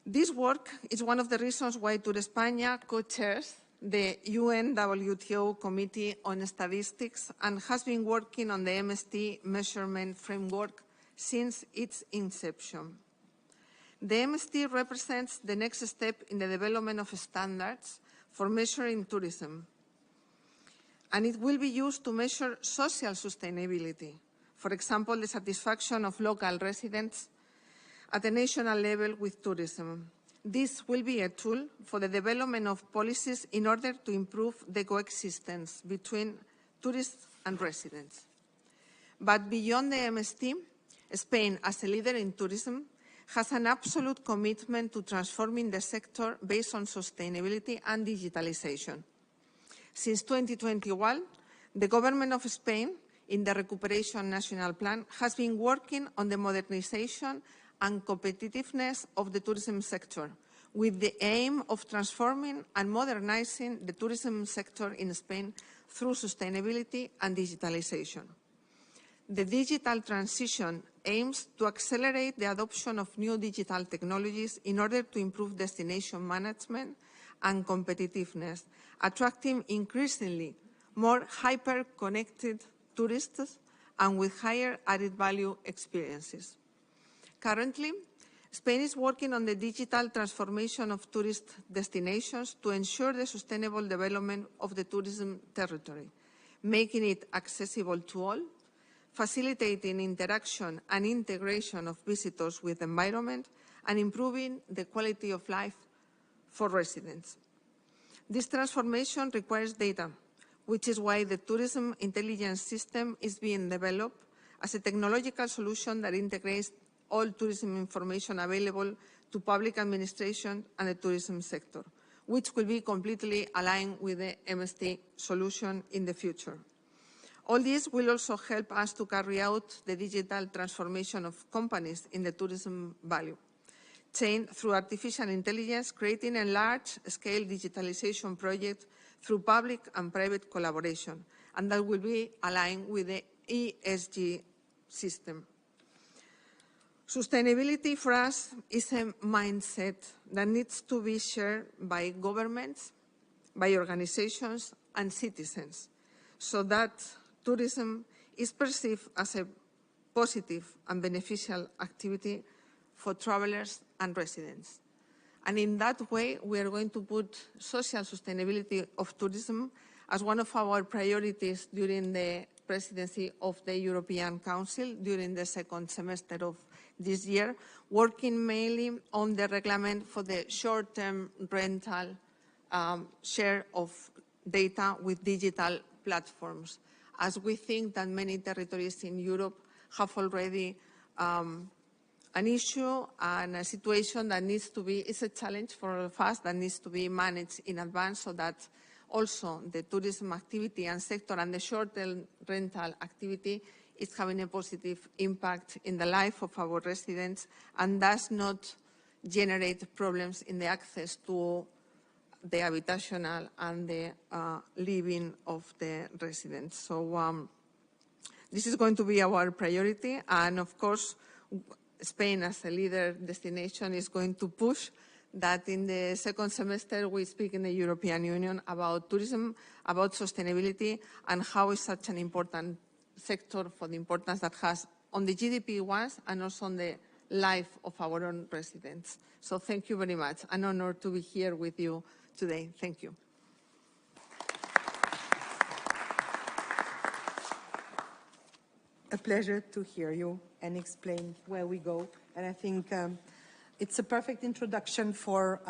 this work is one of the reasons why Tour España co-chairs the UN-WTO Committee on Statistics and has been working on the MST measurement framework since its inception. The MST represents the next step in the development of standards for measuring tourism, and it will be used to measure social sustainability, for example, the satisfaction of local residents at a national level with tourism. This will be a tool for the development of policies in order to improve the coexistence between tourists and residents. But beyond the MST, Spain, as a leader in tourism, has an absolute commitment to transforming the sector based on sustainability and digitalization. Since 2021, the government of Spain, in the Recuperation National Plan, has been working on the modernization and competitiveness of the tourism sector, with the aim of transforming and modernizing the tourism sector in Spain through sustainability and digitalization. The digital transition aims to accelerate the adoption of new digital technologies in order to improve destination management and competitiveness, attracting increasingly more hyper-connected tourists and with higher added value experiences. Currently, Spain is working on the digital transformation of tourist destinations to ensure the sustainable development of the tourism territory, making it accessible to all, facilitating interaction and integration of visitors with the environment, and improving the quality of life for residents. This transformation requires data, which is why the tourism intelligence system is being developed as a technological solution that integrates all tourism information available to public administration and the tourism sector, which will be completely aligned with the MST solution in the future. All this will also help us to carry out the digital transformation of companies in the tourism value chain through artificial intelligence, creating a large-scale digitalization project through public and private collaboration, and that will be aligned with the ESG system. Sustainability for us is a mindset that needs to be shared by governments, by organizations and citizens, so that tourism is perceived as a positive and beneficial activity for travelers and residents. And in that way, we are going to put social sustainability of tourism as one of our priorities during the presidency of the European Council during the second semester of this year, working mainly on the reglement for the short-term rental share of data with digital platforms, as we think that many territories in Europe have already an issue and a situation that needs to be, it's a challenge for all of us that needs to be managed in advance, so that also the tourism activity and sector and the short-term rental activity is having a positive impact in the life of our residents and does not generate problems in the access to the habitational and the living of the residents. So this is going to be our priority, and of course, Spain as a leader destination is going to push that in the second semester we speak in the European Union about tourism, about sustainability, and how it's such an important sector for the importance that has on the GDP wise and also on the life of our own residents. So thank you very much. An honor to be here with you today. Thank you. A pleasure to hear you and explain where we go. And I think it's a perfect introduction for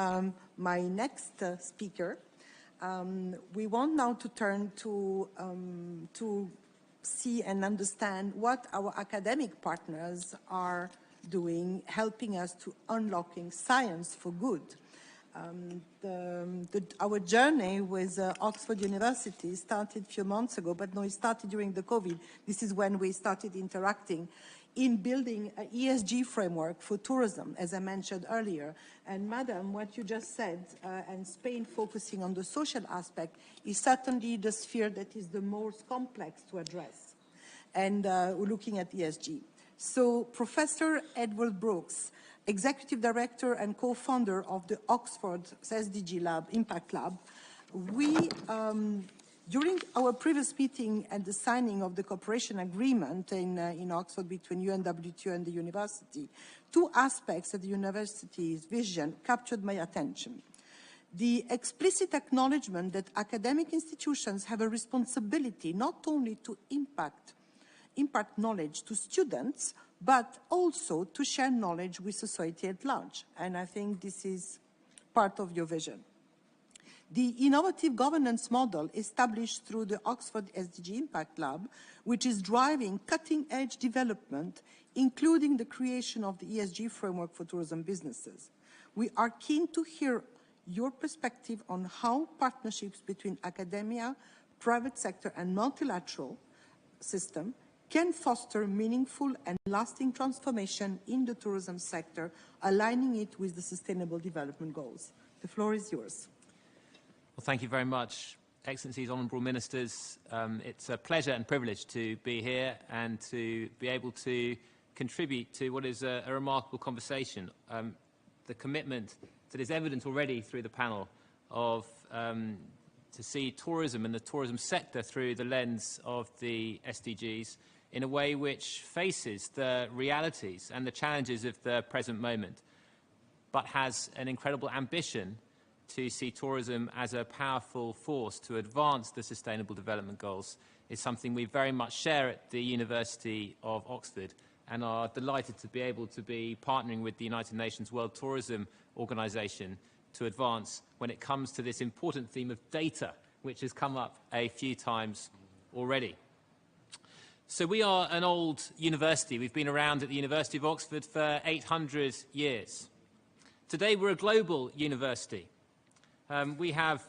my next speaker. We want now to turn to see and understand what our academic partners are doing, helping us to unlocking science for good. Our journey with Oxford University started a few months ago, but no, it started during the COVID. This is when we started interacting in building an ESG framework for tourism, as I mentioned earlier. And Madam, what you just said, and Spain focusing on the social aspect, is certainly the sphere that is the most complex to address. And we're looking at ESG. So Professor Edward Brooks, Executive Director and co-founder of the Oxford SDG Lab, Impact Lab, we, during our previous meeting and the signing of the cooperation agreement in Oxford between UNWTO and the university, two aspects of the university's vision captured my attention. The explicit acknowledgement that academic institutions have a responsibility not only to impart knowledge to students, but also to share knowledge with society at large. And I think this is part of your vision. The innovative governance model established through the Oxford SDG Impact Lab, which is driving cutting-edge development, including the creation of the ESG framework for tourism businesses. We are keen to hear your perspective on how partnerships between academia, private sector, and multilateral system can foster meaningful and lasting transformation in the tourism sector, aligning it with the Sustainable Development Goals. The floor is yours. Well, thank you very much, Excellencies, Honourable Ministers. It's a pleasure and privilege to be here and to be able to contribute to what is a remarkable conversation. The commitment that is evident already through the panel of to see tourism and the tourism sector through the lens of the SDGs in a way which faces the realities and the challenges of the present moment, but has an incredible ambition to see tourism as a powerful force to advance the Sustainable Development Goals, is something we very much share at the University of Oxford, and are delighted to be able to be partnering with the United Nations World Tourism Organization to advance when it comes to this important theme of data, which has come up a few times already. So we are an old university. We've been around at the University of Oxford for 800 years. Today we're a global university. We have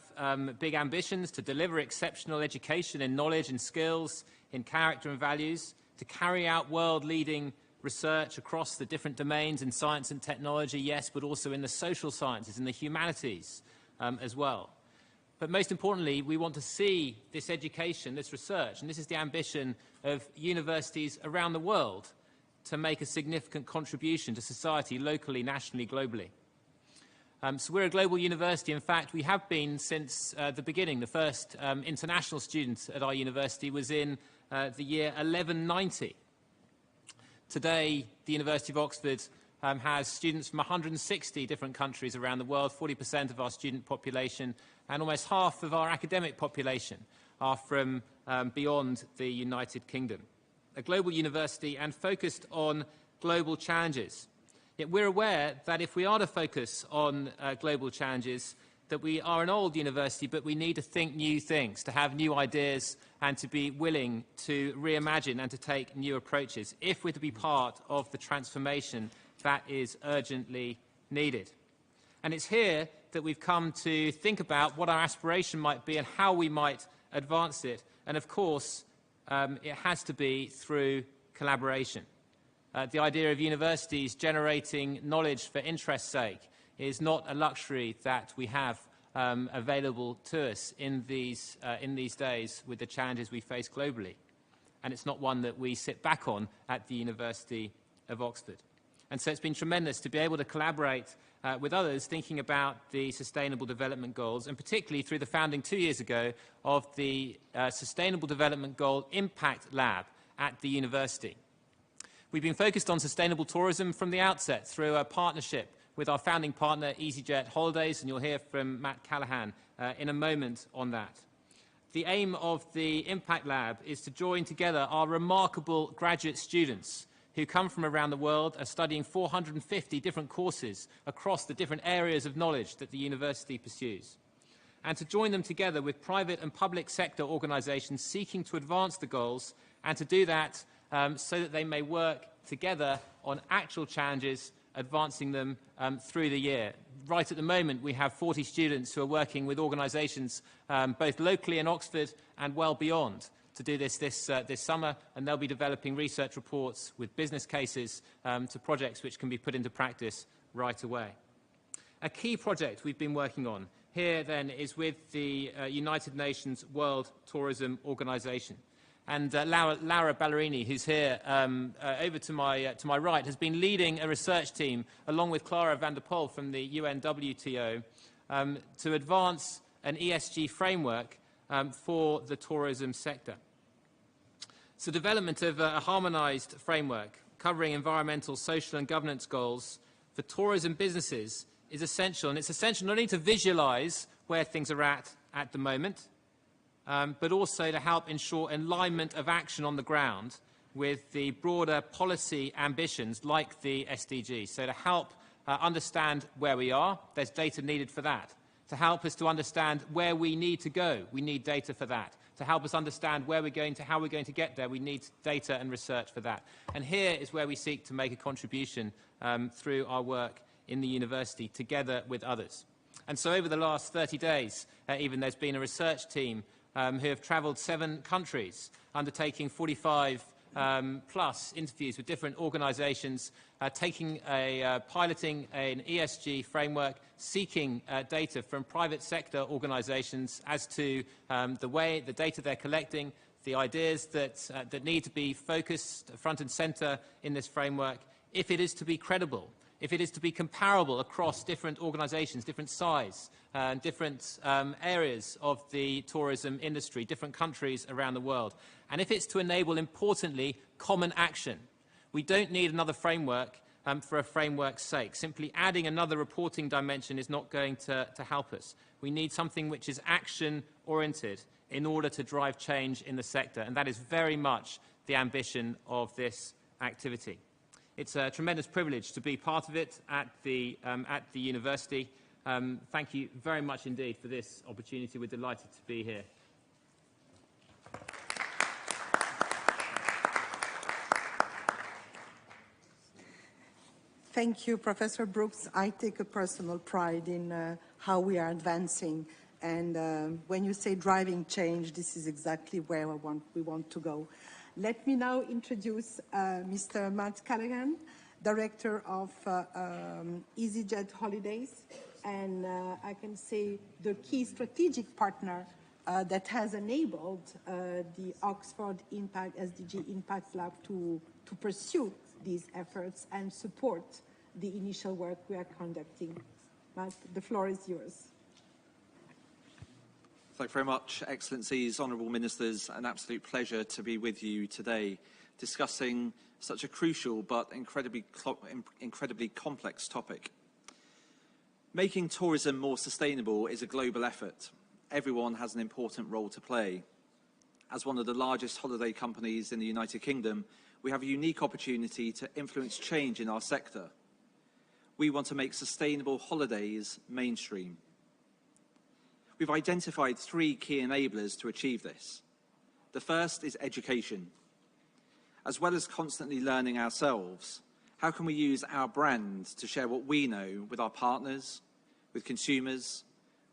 big ambitions to deliver exceptional education in knowledge and skills, in character and values, to carry out world-leading research across the different domains in science and technology, yes, but also in the social sciences and the humanities as well. But most importantly, we want to see this education, this research, and this is the ambition of universities around the world, to make a significant contribution to society locally, nationally, globally. So we're a global university. In fact, we have been since the beginning. The first international student at our university was in the year 1190. Today, the University of Oxford has students from 160 different countries around the world, 40% of our student population, and almost half of our academic population are from beyond the United Kingdom. A global university and focused on global challenges. Yet we're aware that if we are to focus on global challenges, that we are an old university, but we need to think new things, to have new ideas, and to be willing to reimagine and to take new approaches if we're to be part of the transformation that is urgently needed. And it's here that we've come to think about what our aspiration might be and how we might advance it. And of course, it has to be through collaboration. The idea of universities generating knowledge for interest's sake is not a luxury that we have available to us in these days with the challenges we face globally. And it's not one that we sit back on at the University of Oxford. And so it's been tremendous to be able to collaborate with others thinking about the Sustainable Development Goals, and particularly through the founding 2 years ago of the Sustainable Development Goal Impact Lab at the university. We've been focused on sustainable tourism from the outset through a partnership with our founding partner, EasyJet Holidays, and you'll hear from Matt Callahan in a moment on that. The aim of the Impact Lab is to join together our remarkable graduate students who come from around the world, are studying 450 different courses across the different areas of knowledge that the university pursues, and to join them together with private and public sector organisations seeking to advance the goals, and to do that so that they may work together on actual challenges, advancing them through the year. Right at the moment, we have 40 students who are working with organisations both locally in Oxford and well beyond to do this summer, and they'll be developing research reports with business cases to projects which can be put into practice right away. A key project we've been working on here then is with the United Nations World Tourism Organization. And Laura Ballerini, who's here over to my right, has been leading a research team along with Clara van der Pol from the UNWTO to advance an ESG framework for the tourism sector. So development of a harmonised framework covering environmental, social and governance goals for tourism businesses is essential. And it's essential not only to visualise where things are at the moment, but also to help ensure alignment of action on the ground with the broader policy ambitions like the SDGs. So to help understand where we are, there's data needed for that. To help us to understand where we need to go, we need data for that. To help us understand where we're going to, how we're going to get there, we need data and research for that. And here is where we seek to make a contribution through our work in the university together with others. And so over the last 30 days, even there's been a research team who have travelled 7 countries, undertaking 45 plus interviews with different organisations, piloting an ESG framework, seeking data from private sector organisations as to the data they're collecting, the ideas that need to be focused front and centre in this framework, if it is to be credible, if it is to be comparable across different organisations, different size, different areas of the tourism industry, different countries around the world. And if it's to enable, importantly, common action. We don't need another framework for a framework's sake. Simply adding another reporting dimension is not going to help us. We need something which is action-oriented in order to drive change in the sector, and that is very much the ambition of this activity. It's a tremendous privilege to be part of it at the university. Thank you very much indeed for this opportunity. We're delighted to be here. Thank you, Professor Brooks. I take a personal pride in how we are advancing. And when you say driving change, this is exactly where we want to go. Let me now introduce Mr. Matt Callaghan, Director of EasyJet Holidays. And I can say the key strategic partner that has enabled the Oxford Impact SDG Impact Lab to pursue these efforts and support the initial work we are conducting. Matt, the floor is yours. Thank you very much, Excellencies, Honourable Ministers. An absolute pleasure to be with you today discussing such a crucial but incredibly complex topic. Making tourism more sustainable is a global effort. Everyone has an important role to play. As one of the largest holiday companies in the United Kingdom, we have a unique opportunity to influence change in our sector. We want to make sustainable holidays mainstream. We've identified 3 key enablers to achieve this. The first is education. As well as constantly learning ourselves, how can we use our brand to share what we know with our partners, with consumers,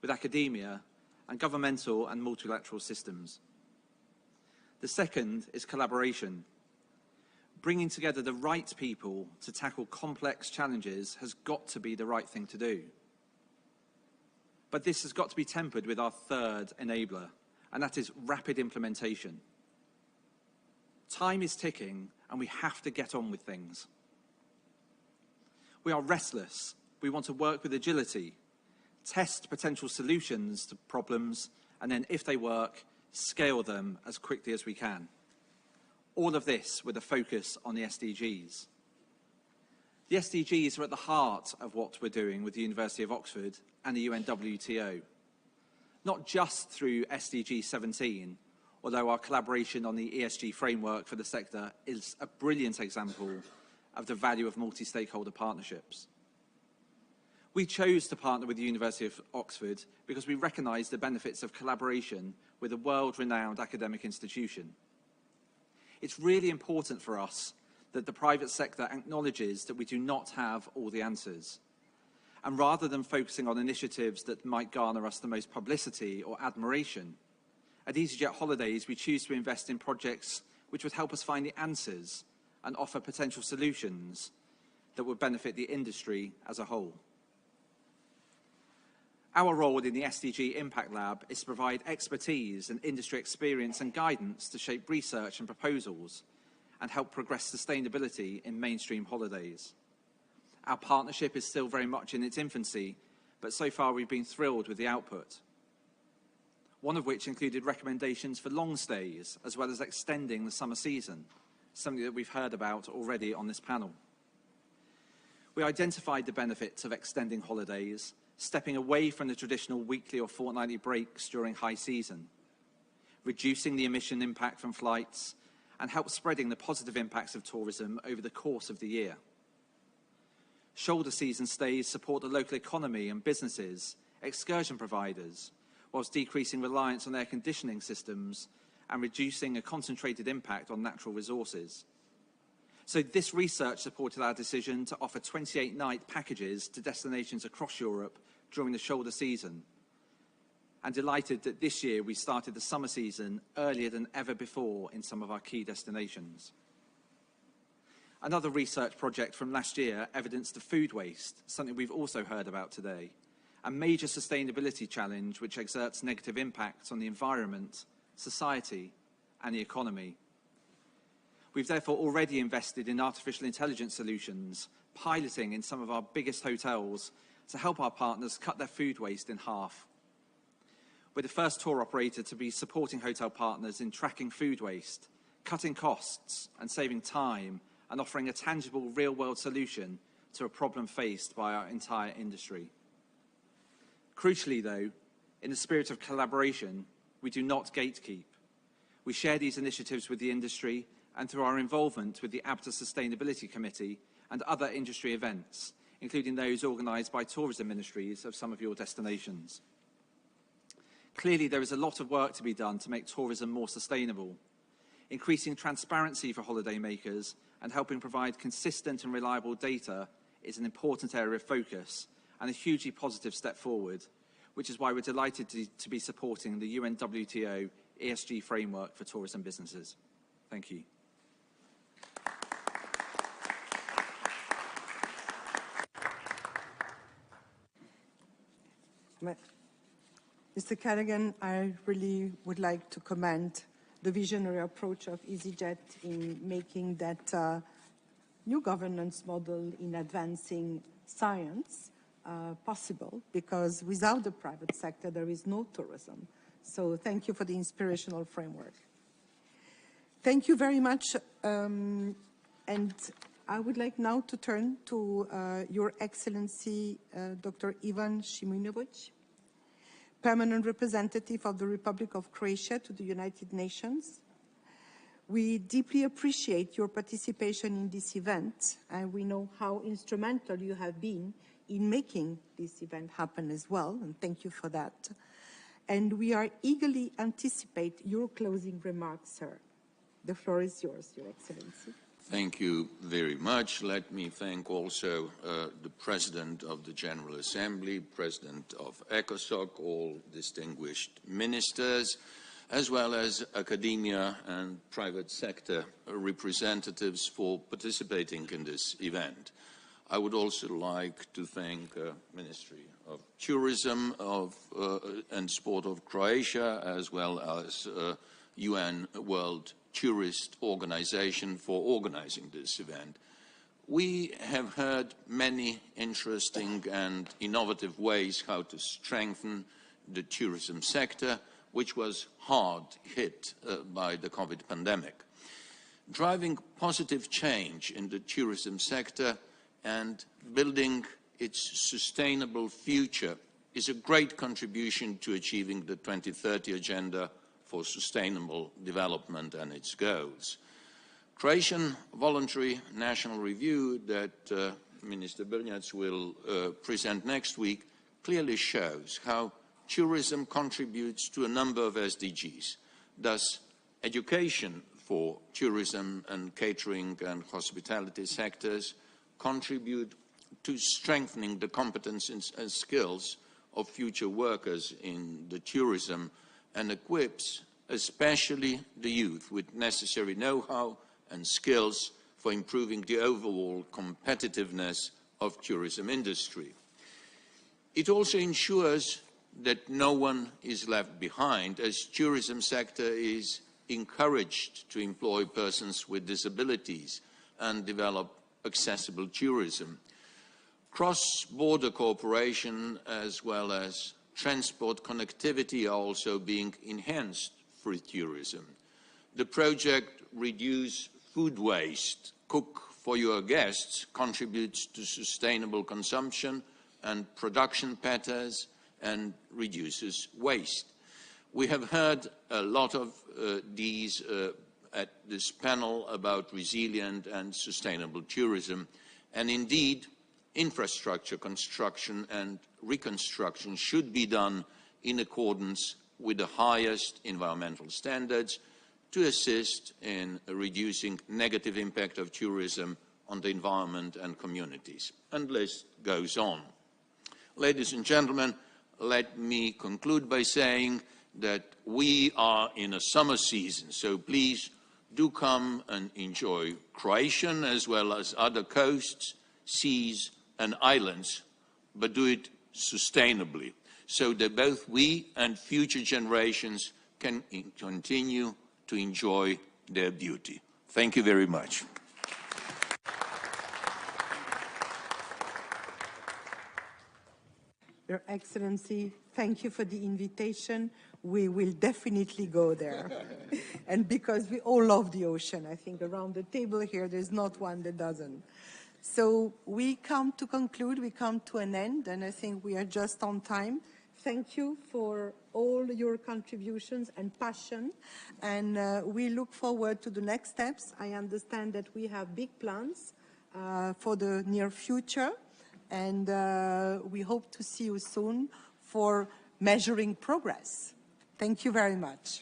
with academia, and governmental and multilateral systems? The second is collaboration. Bringing together the right people to tackle complex challenges has got to be the right thing to do. But this has got to be tempered with our third enabler, and that is rapid implementation. Time is ticking, and we have to get on with things. We are restless. We want to work with agility, test potential solutions to problems, and then, if they work, scale them as quickly as we can. All of this with a focus on the SDGs. The SDGs are at the heart of what we're doing with the University of Oxford and the UNWTO. Not just through SDG 17, although our collaboration on the ESG framework for the sector is a brilliant example of the value of multi-stakeholder partnerships. We chose to partner with the University of Oxford because we recognise the benefits of collaboration with a world-renowned academic institution. It's really important for us that the private sector acknowledges that we do not have all the answers. And rather than focusing on initiatives that might garner us the most publicity or admiration, at EasyJet Holidays we choose to invest in projects which would help us find the answers and offer potential solutions that would benefit the industry as a whole. Our role in the SDG Impact Lab is to provide expertise and industry experience and guidance to shape research and proposals and help progress sustainability in mainstream holidays. Our partnership is still very much in its infancy, but so far we've been thrilled with the output. One of which included recommendations for long stays, as well as extending the summer season, something that we've heard about already on this panel. We identified the benefits of extending holidays, stepping away from the traditional weekly or fortnightly breaks during high season, reducing the emission impact from flights, and help spreading the positive impacts of tourism over the course of the year. Shoulder season stays support the local economy and businesses, excursion providers, whilst decreasing reliance on air conditioning systems and reducing a concentrated impact on natural resources. So this research supported our decision to offer 28-night packages to destinations across Europe during the shoulder season. And delighted that this year we started the summer season earlier than ever before in some of our key destinations. Another research project from last year evidenced the food waste, something we've also heard about today, a major sustainability challenge which exerts negative impacts on the environment, society, and the economy. We've therefore already invested in artificial intelligence solutions, piloting in some of our biggest hotels to help our partners cut their food waste in half. We're the first tour operator to be supporting hotel partners in tracking food waste, cutting costs and saving time, and offering a tangible real-world solution to a problem faced by our entire industry. Crucially though, in the spirit of collaboration, we do not gatekeep. We share these initiatives with the industry, and through our involvement with the ABTA Sustainability Committee and other industry events, including those organised by tourism ministries of some of your destinations. Clearly, there is a lot of work to be done to make tourism more sustainable. Increasing transparency for holidaymakers and helping provide consistent and reliable data is an important area of focus and a hugely positive step forward, which is why we're delighted to be supporting the UNWTO ESG framework for tourism businesses. Thank you. Mr. Callaghan, I really would like to commend the visionary approach of EasyJet in making that new governance model in advancing science possible, because without the private sector, there is no tourism. So thank you for the inspirational framework. Thank you very much. And I would like now to turn to Your Excellency, Dr. Ivan Shimonovic, Permanent Representative of the Republic of Croatia to the United Nations. We deeply appreciate your participation in this event, and we know how instrumental you have been in making this event happen as well, and thank you for that. And we are eagerly anticipate your closing remarks, sir. The floor is yours, Your Excellency. Thank you very much. Let me thank also the President of the General Assembly, President of ECOSOC, all distinguished ministers, as well as academia and private sector representatives for participating in this event. I would also like to thank Ministry of Tourism and Sport of Croatia, as well as UN World Tourist Organization for organizing this event. We have heard many interesting and innovative ways how to strengthen the tourism sector, which was hard hit by the COVID pandemic. Driving positive change in the tourism sector and building its sustainable future is a great contribution to achieving the 2030 Agenda for Sustainable Development and its goals. Croatian voluntary national review that Minister Brnjac will present next week clearly shows how tourism contributes to a number of SDGs. Thus, education for tourism and catering and hospitality sectors contribute to strengthening the competences and skills of future workers in the tourism and equips especially the youth with necessary know-how and skills for improving the overall competitiveness of tourism industry. It also ensures that no one is left behind, as tourism sector is encouraged to employ persons with disabilities and develop accessible tourism. Cross-border cooperation as well as transport connectivity are also being enhanced for tourism. The project Reduce Food Waste, Cook for Your Guests contributes to sustainable consumption and production patterns and reduces waste. We have heard a lot of these at this panel about resilient and sustainable tourism, and indeed infrastructure construction and reconstruction should be done in accordance with the highest environmental standards to assist in reducing negative impact of tourism on the environment and communities. And the list goes on. Ladies and gentlemen, let me conclude by saying that we are in a summer season, so please do come and enjoy Croatian as well as other coasts, seas and islands, but do it sustainably, so that both we and future generations can continue to enjoy their beauty. Thank you very much. Your Excellency, thank you for the invitation. We will definitely go there. And because we all love the ocean, I think around the table here, there's not one that doesn't. So we come to conclude, we come to an end, and I think we are just on time. Thank you for all your contributions and passion, and we look forward to the next steps. I understand that we have big plans for the near future. and we hope to see you soon for measuring progress. Thank you very much.